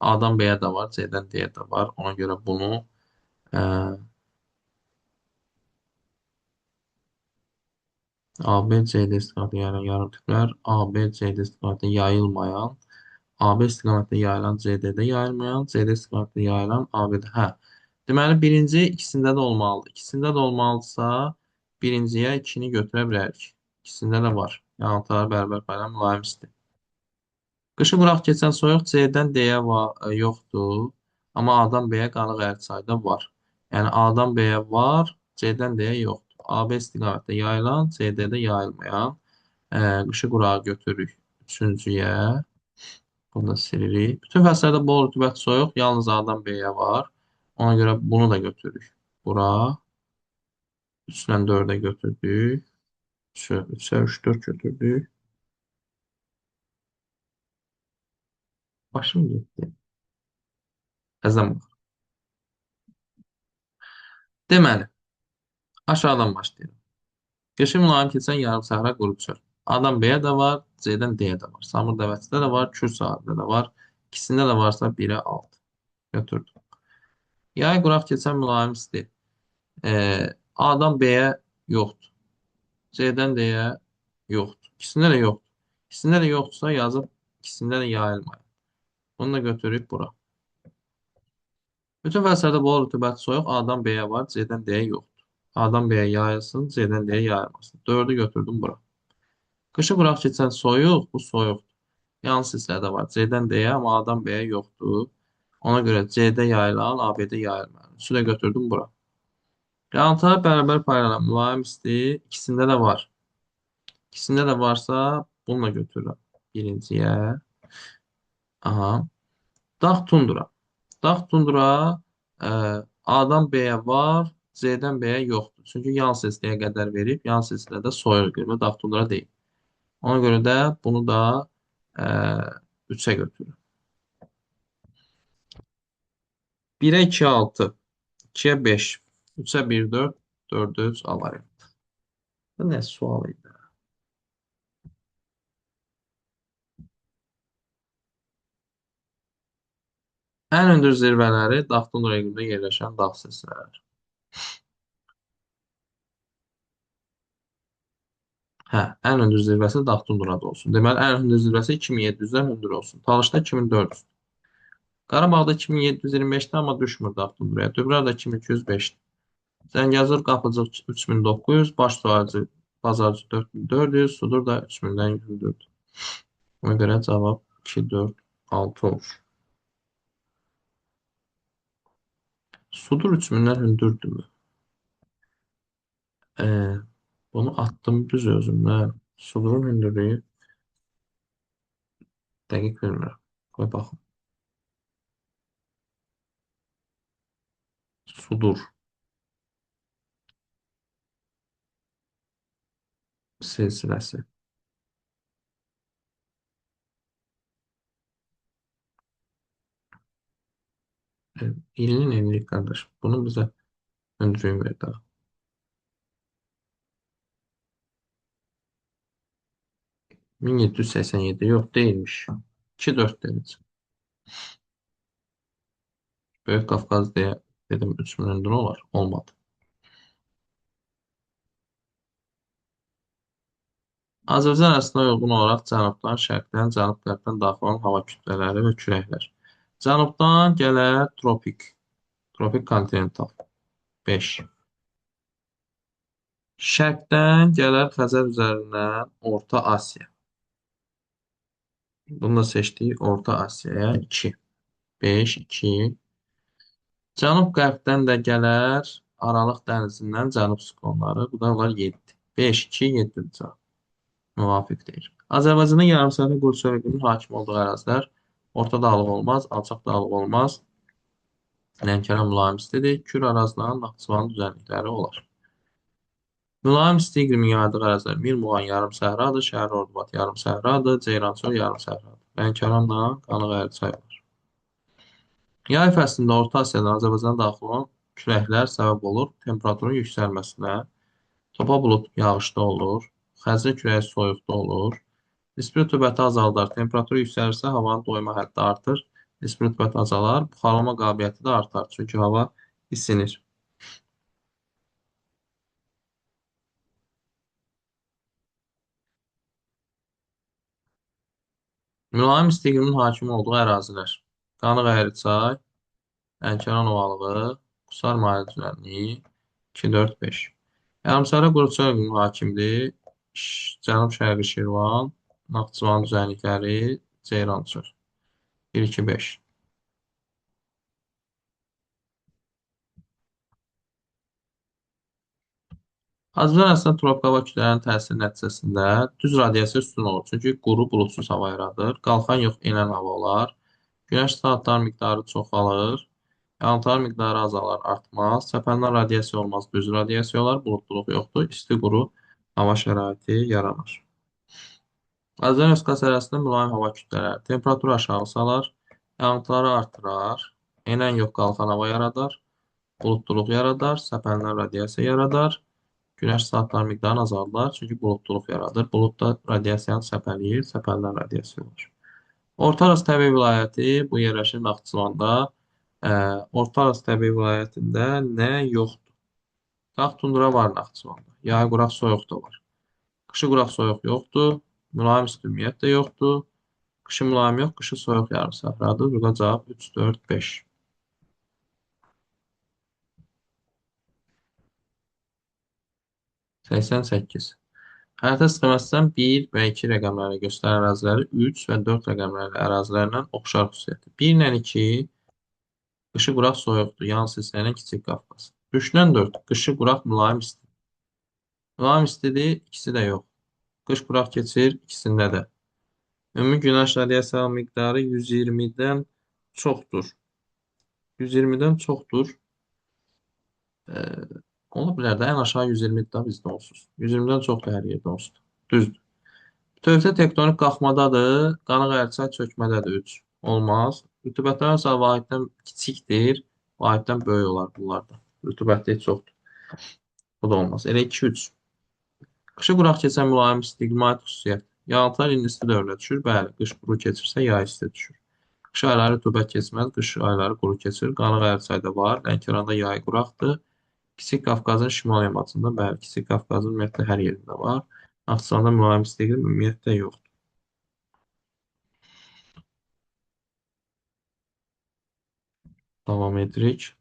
A-dan B-yə də var, C-dən D-yə də var. Ona görə bunu ə, AB, CD istiqamətində yayılan yarımtiplər, AB, CD istiqamətində yayılmayan, AB istiqamətində yayılan, CD-də yayılmayan, CD istiqamətində yayılan, AB-də. Hə. Deməli, birinci ikisində də olmalıdır. İkisində də olmalıdırsa, birinciyə 2-ni götürə bilərik. İkisində də var. Yanıltığa bərabər paylanan mülayim isti. Qışı quraq keçən soyuq C-dən D-yə yoxdur. Amma A-dan B-yə qanıq ərsayda var. Yəni A-dan B-yə var, C-dən D-yə yoxdur. AB istiqamətdə yayılan, CD-də yayılmayan. Qışı qurağı götürürük üçüncüyə. Bunu da silirik. Bütün fəslərdə bol rütubət soyuq yalnız A-dan B-yə var. Ona görə bunu da götürürük. Bura 3-dən 4-ə götürdük. 3-ə 3, 4 götürdük. Başım getdi. Təzədən bax. Deməli, aşağıdan başlayırıq. Qışı mülayim keçən yarım səhra quru çöl. A-dan B-yə də var, C-dən D-yə də var. Samur dəvəçidə də var, Kür sahildə də var. İkisində də varsa 1-ə 6. Götürdüm. Yay quraq keçən mülayim isti. A-dan B-yə yoxdur. C-dən D-yə yoxdur. İkisində də yoxdur. İkisində də yoxdursa yazıb ikisində də yayılmayın. Bunu da götürüb bura. Bütün fəslərdə bol rütubət soyuq A-dan B-yə var, C-dən D-yə yoxdur. A-dan B-yə yayılsın, C-dən D-yə yayılmasın. 4-ü götürdüm bura. Qışı quraq keçən soyuq, bu soyuqdur. Yanlış hissədə var. C-dən D-yə, amma A-dan B-yə yoxdur. Ona görə C-də yayılan AB-də yayılmayan. Üçü də götürdüm bura. Realtar bərabər paylanan mülayim isti ikisində də var. İkisində də varsa bununla götürürəm. Birinciyə. Aha. Dağ tundra. Dağ tundra e, A-dan B-yə var, C-dən B-yə yoxdur. Çünki yan seçkiyə qədər verib, yan seçkidə də soyuq görə dağ tundra deyil. Ona görə də bunu da e, 3-ə götürürəm. 1-ə 2, 6. 2-yə 5. 3-ə 1, 4. 4-ə 3 A variantı. Bu nə sual idi? Ən hündür zirvələri dağ tundra iqlimində yerləşən dağ silsilələri. Hə, ən hündür zirvəsi dağ tundrada olsun. Deməli, ən hündür zirvəsi 2700-dən hündür olsun. Talışda 2400. Qarabağda 2725-də, amma düşmür dağ tundraya. Dövrədə 2205-dir. Zəngəzur Qapıcıq 3900, Baş Suacı Bazarcı 4400, Sudur da 3000-dən hündürdür. Ona görə cavab 2, 4, 6 olur. Sudur 3000-dən hündürdürmü? Ee, Bunu attım düz özümdən. Sudurun hündürlüyü dəqiq bilmirəm. Qoy baxım. Sudur silsiləsi. İlin enlik qardaş. Bunu bizə hündürlüyü verdi. 1787 yox değilmiş. 2-4 derece. Böyük Kafkaz diye dedim 3000 dolar. Olmadı. Azərbaycan ərazisinə uyğun olaraq cənubdan, şərqdən, cənub-qərbdən daxil olan hava kütlələri və küləklər. Cənubdan gələr tropik, tropik kontinental 5. Şərqdən gələr Xəzər üzərindən Orta Asiya. Bunu da seçdik Orta Asiyaya 2. 5, 2. Cənub-qərbdən də gələr Aralıq dənizindən cənub siklonları. Bu da var 7. 5, 2, 7 cavab. Müvafiq deyil. Azərbaycanın yarımsərhəd quru çöllərinin hakim olduğu ərazilər orta dağlıq olmaz, alçaq dağlıq olmaz. Lənkəran mülayim istidir. Kür ərazilərinin Naxçıvan düzənlikləri olar. Mülayim isti iqlimin yayıldığı ərazilər Mir Muğan yarımsəhradır, Şəhər Ordubad yarımsəhradır, Ceyrançöl yarımsəhradır. Lənkəranla Qanıqəyri çay var. Yay fəslində Orta Asiyadan Azərbaycana daxil olan küləklər səbəb olur temperaturun yüksəlməsinə. Topa bulut yağışda olur, xəzri küləyi soyuqda olur. Nisbi rütubəti azaldar. Temperatur yüksəlirsə havanın doyma həddi artır. Nisbi rütubət azalar, buxarlama qabiliyyəti də artar. Çünki hava isinir. Mülayim isti iqlimin hakim olduğu ərazilər. Qanıq çay, Lənkəran ovalığı, Qusar maye düzənliyi 2, 4, 5. Yarımsara quru iqlim hakimdir. Cənub-Şərqi Şirvan, Naxçıvan düzənlikləri, Ceyrançöl. 1, 2, 5. Azərbaycan ərazisində tropik hava kütlələrinin təsiri nəticəsində düz radiasiya üstün olur. Çünki quru buludsuz hava yaradır. Qalxan yox, enən hava olar. Günəş saatlar miqdarı çoxalır. Yağıntılar miqdarı azalar, artmaz. Səpəlindən radiasiya olmaz, düz radiasiya olar. Bulutluluq yoxdur. İsti quru hava şəraiti yaranır. Azərbaycan Respublikası ərazisində mülayim hava kütlələri temperaturu aşağı salar, yağıntıları artırar, enən yox qalxan hava yaradar, bulutluluq yaradar, səpəlindən radiasiya yaradar. Günəş saatları miqdarını azaldar, çünki bulutluluq yaradır. Bulud da radiasiyanı səpələyir, səpəlindən radiasiya olur. Orta Araz təbii vilayəti bu yerləşir Naxçıvanda. Orta Araz təbii vilayətində nə yoxdur? Dağ tundra var Naxçıvanda. Yay quraq soyuq da var. Qışı quraq soyuq yoxdur. Mülayim isti ümumiyyətlə yoxdur. Qışı mülayim yox, qışı soyuq yarım səhradır. Burada cavab 3, 4, 5. 88. Xəritə sxemasından 1 və 2 rəqəmləri göstərən əraziləri 3 və 4 rəqəmlərlə ərazilərlə oxşar xüsusiyyətdir. 1 ilə 2 qışı quraq soyuqdur, yalnız hissələnən Kiçik Qafqaz. 3-dən 4 qışı quraq mülayim isti. Mülayim istidir, ikisi də yox. Qış quraq keçir, ikisində də. Ümumi günəş radiasiya miqdarı 120-dən çoxdur. 120-dən çoxdur. Ee, Ola bilər də ən aşağı 120-dir də bizdə onsuz. 120-dən çoxdur hər yerdə onsuz. Düzdür. Bütövlükdə tektonik qalxmadadır. Qanıq ərsay çökmədədir 3. Olmaz. Rütubətlər arası vahiddən kiçikdir. Vahiddən böyük olar bunlarda. Rütubətli çoxdur. Bu da olmaz. Elə 2-3. Qışı quraq keçən mülayim isti qlimət xüsusiyyət. Yağıntılar indi isti dövrünə düşür. Bəli, qış quru keçirsə yay isti düşür. Qış ayları rütubət keçməz, qış ayları quru keçir. Qanıq ərsayda var. Lənkəranda yay quraqdır. Kiçik Qafqazın şimal yamacında, bəli, Kiçik Qafqazın ümumiyyətlə hər yerində var. Naxçıvanda mülayim isti iqlim ümumiyyətlə yoxdur. Davam edirik.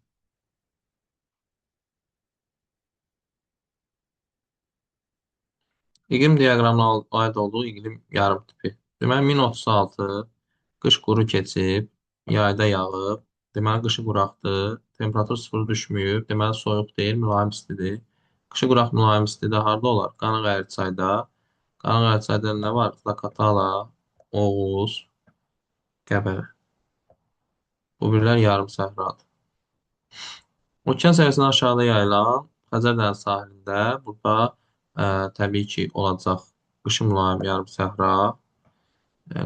İqlim diaqramına aid olduğu iqlim yarım tipi. Deməli, 1036 qış quru keçib, yayda yağıb. Deməli, qışı quraqdır. Temperatur sıfır düşməyib. Deməli, soyuq deyil, mülayim istidir. Qışı quraq mülayim istidir. Harda olar? Qanıq Əriçayda. Qanıq Əriçayda nə var? Zaqatala, Oğuz, Qəbələ. Bu birlər yarım səhradır. Okean səviyyəsindən aşağıda yayılan Xəzər dənizi sahilində burada təbii ki olacaq qışı mülayim yarım səhra,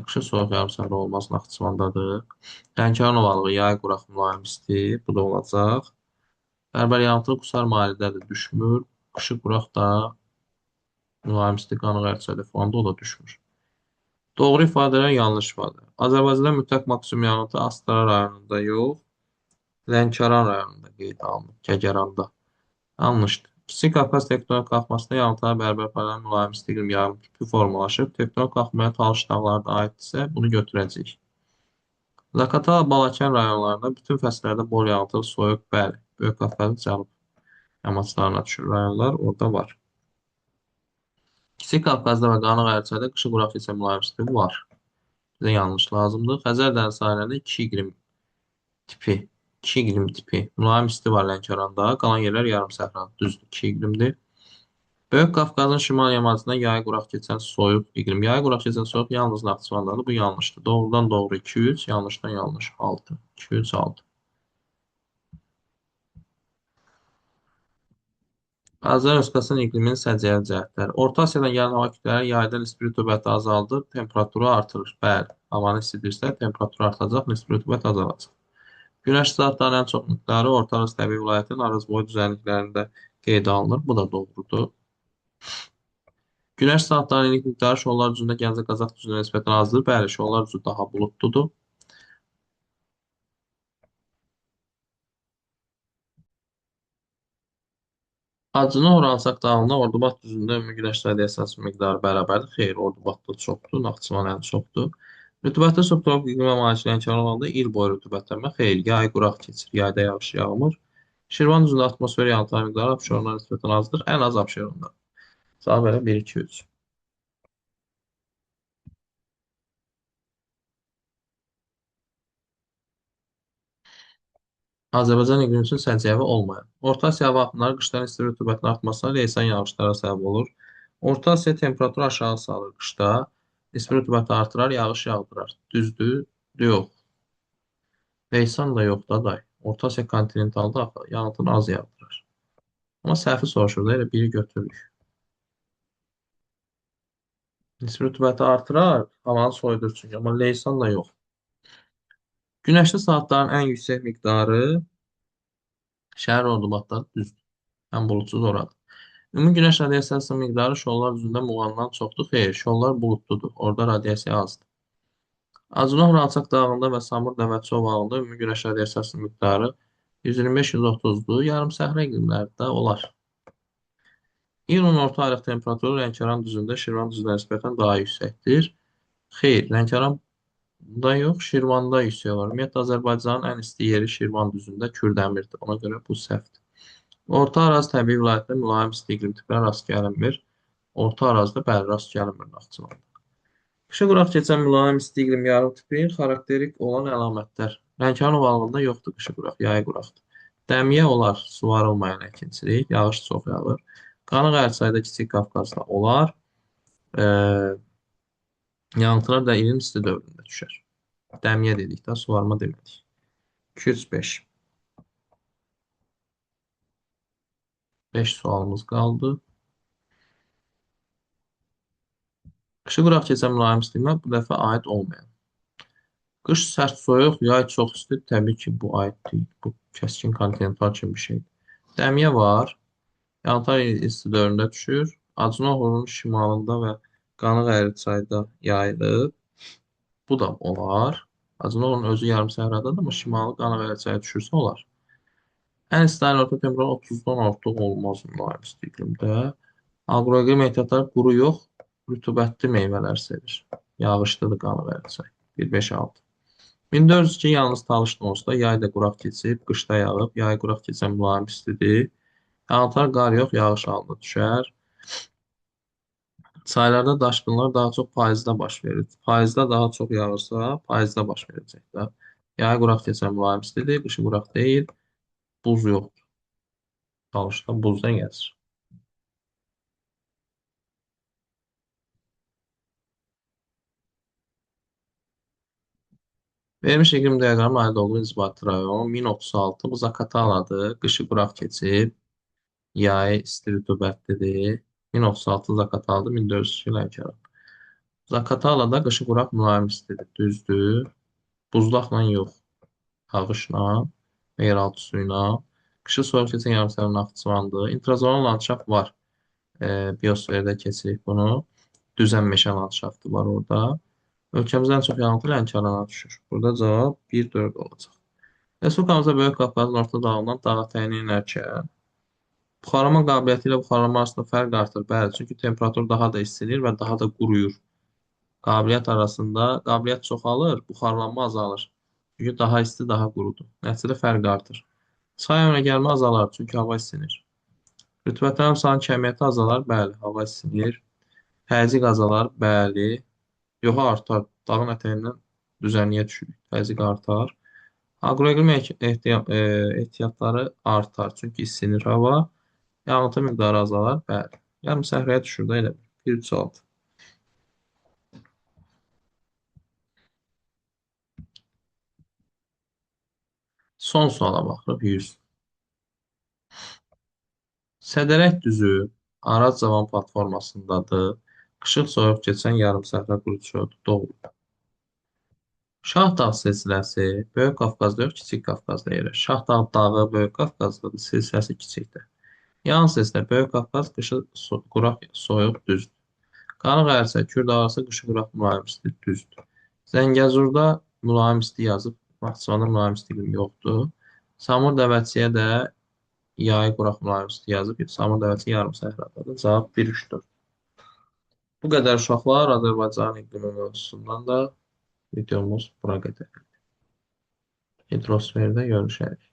qışı soyuq yarım səhra olmaz Naxçıvandadır. Lənkəran ovalığı yay quraq mülayim isti, bu da olacaq. Bərbər yağıntılı Qusar mailidədir, düşmür. Qışı quraq da mülayim isti Qanıq Ərsədə falan da o da düşmür. Doğru ifadələr, yanlış ifadələr. Azərbaycanda mütləq maksimum yağıntı Astara rayonunda yox, Lənkəran rayonunda qeyd alınıb, Kəgəranda. Yanlışdır. Kiçik Qafqaz tektonik qalxmasında yağıntılar bərabər paylanan mülayim isti iqlim yarım tipi formalaşıb. Tektonik qalxmaya Talış dağlarına aiddirsə, bunu götürəcəyik. Zaqatala, Balakən rayonlarında bütün fəsillərdə bol yağıntılı soyuq, bəli, Böyük Qafqazın cənub yamaclarına düşür rayonlar, orada var. Kiçik Qafqazda və Qanıq Əriçayda qışı quraq keçən mülayim isti var. Bizə yanlış lazımdır. Xəzər dənizi sahillərində tipi, iki iqlim tipi. Mülayim isti var Lənkəranda, qalan yerlər yarım səhra, düzdür, iki iqlimdir. Böyük Qafqazın şimal yamacında yay quraq keçən soyuq iqlim. Yay quraq keçən soyuq yalnız Naxçıvandadır. Bu yanlışdır. Doğrudan doğru 2-3, yanlışdan yanlış 6. 2-3, 6. Azər Özkasın iqliminin səciyyəvi cəhətləri. Orta Asiyadan gələn hava kütlələri yayda nisbi rütubəti azaldır, temperaturu artırır. Bəli, havanı isidirsə temperatur artacaq, nisbi rütubət azalacaq. Günəş saatlarının ən çox miqdarı Orta Araz təbii vilayətin Arazboy düzənliklərində qeydə alınır. Bu da doğrudur. Günəş saatlarının ilk miqdarı şollar üzündə Gəncə Qazax düzünə nisbətən azdır. Bəli, şollar üzü daha buludludur. Hacını Oransak dağında Ordubad düzündə ümumi günəş radiasiyası miqdarı bərabərdir. Xeyr, Ordubadda çoxdur, Naxçıvan ən çoxdur. Rütubətli subtropik iqlimə malik Lənkəran olanda il boyu rütubətlənmə xeyr, yay quraq keçir, yayda yağış yağmır. Şirvan düzündə atmosfer yağıntıları miqdarı Abşerondan nisbətən azdır, ən az Abşeronda. Cavab belə 1, 2, 3. Azərbaycan iqlimi üçün səciyyəvi olmayan. Orta Asiya hava axınları qışların isti rütubətin artmasına leysan yağışlara səbəb olur. Orta Asiya temperaturu aşağı salır qışda. Nisbi rütubəti artırar, yağış yağdırar. Düzdür? Yox. Leysan da yox da day. Orta Asiya kontinentalda axı yağıntını az yağdırır. Amma səhvi soruşur da elə biri götürürük. Nisbi rütubəti artırar, havanı soyudur çünki. Amma leysan da yox. Günəşli saatların ən yüksək miqdarı şəhər Ordubadda düzdür. Ən buludsuz oradır. Ümumi günəş radiasiyasının miqdarı şollar üzündə muğamdan çoxdur. Xeyr, şollar buludludur. Orada radiasiya azdır. Acınor Alçaq dağında və Samur Dəvətçi ovağında ümumi günəş radiasiyasının miqdarı 125-130-dur. Yarım səhra iqlimlərdə olar. İyunun orta aylıq temperaturu Lənkəran düzündə Şirvan düzünə nisbətən daha yüksəkdir. Xeyr, Lənkəranda yox, Şirvanda yüksək olar. Ümumiyyətlə, Azərbaycanın ən isti yeri Şirvan düzündə Kürdəmirdir. Ona görə bu səhvdir. Orta Araz təbii vilayətində mülayim isti iqlim tipinə rast gəlinmir. Orta ərazidə bəli rast gəlinmir Naxçıvanda. Qışa quraq keçən mülayim isti iqlim yarım tipi xarakterik olan əlamətlər. Lənkəran ovalığında yoxdur qışa quraq, yayı quraqdır. Dəmiyə olar, suvarılmayan əkinçilik, yağış çox yağır. Qanıq Ərsayda, Kiçik Qafqazda olar. E, Yağıntılar da ilin isti dövründə düşər. Dəmiyə dedik də, suvarma demədik. 205. 5 sualımız qaldı. Qışı quraq keçən mülayim iqlimə bu dəfə aid olmayan. Qış sərt soyuq, yay çox isti. Təbii ki, bu aid deyil. Bu kəskin kontinental kimi bir şeydir. Dəmiyə var. Yağıntılar isti dövründə düşür. Acınoğlunun şimalında və Qanıq çayda yayılır. Bu da olar. Acınoğlunun özü yarım səhradadır, amma şimalı Qanıq çaya düşürsə olar. Ən isti ayın orta temperaturu 30-dan artıq olmaz mülayim isti iqlimdə. Aqroiqlim ehtiyatları quru yox, rütubətli meyvələr sevir. Yağışlıdır Qanıq çay. 1-5-6. 1402 yalnız Talış Nosta yayda quraq keçib, qışda yağıb, yay quraq keçən mülayim istidir. Yağıntılar qar yox, yağış halında düşər. Çaylarda daşqınlar daha çox payızda baş verir. Payızda daha çox yağırsa, payızda baş verəcək də. Yay quraq keçən mülayim istidir, qışı quraq deyil. Buz yoxdur. Talışda buzdan gəzir. Vermiş iqlim diaqramı aid olduğu inzibati rayon 1036 bu Zakataladır. Qışı quraq keçib, yayı isti rütubətlidir. 1036 Zakataladır, 1402 Lənkəran. Zakatalada qışı quraq mülayim istidir. Düzdür. Buzlaqla yox, yağışla və yeraltı su ilə. Qışı soyuq keçən yarımsər Naxçıvandır. İntrazonal landşaft var. Biosferdə keçirik bunu. Düzən meşə landşaftı var orada. Ölkəmizdə ən çox yağıntı Lənkərana düşür. Burada cavab 1-4 olacaq. Respublikamızda Böyük Qafqazın orta dağından dağa təyin edərkən buxarlanma qabiliyyəti ilə buxarlanma arasında fərq artır. Bəli, çünki temperatur daha da istilir və daha da quruyur. Qabiliyyət çoxalır, buxarlanma azalır. Çünki daha isti, daha qurudur. Nəticədə fərq artır. Çay əmələ gəlmə azalar, çünki hava isinir. Rütubətlərin sayının kəmiyyəti azalar, bəli, hava isinir. Təzyiq azalar, bəli. Yox artar. Dağın ətəyindən düzənliyə düşürük. Təzyiq artar. Aqroiqlim ehtiyatları artar. Çünki isinir hava. Yağıntı miqdarı azalar. Bəli. Yarım səhraya düşür də elə bil. 1-3-6. Son suala baxırıq. 100. Sədərək düzü Araz Cavan platformasındadır. Qışıq soyuq keçən yarım səhra quruçudur. Doğru. Şahdağ silsiləsi Böyük Qafqazda yox, Kiçik Qafqazda yerləşir. Şahdağ dağı Böyük Qafqazdadır, silsiləsi kiçikdir. Yan silsilə Böyük Qafqaz qışı quraq, soyuq, düzdür. Qanıq Ərsə, Kürd arası qışı quraq mülayim isti, düzdür. Zəngəzurda mülayim isti yazıb, Naxçıvanda mülayim isti iqlim yoxdur. Samur Dəvəçiyə də yayı quraq mülayim isti yazıb, Samur Dəvəçi yarım səhradadır. Cavab 1-3-4. Bu qədər uşaqlar Azərbaycan iqlimi mövzusundan da videomuz bura qədər. Hidrosferdə görüşərik.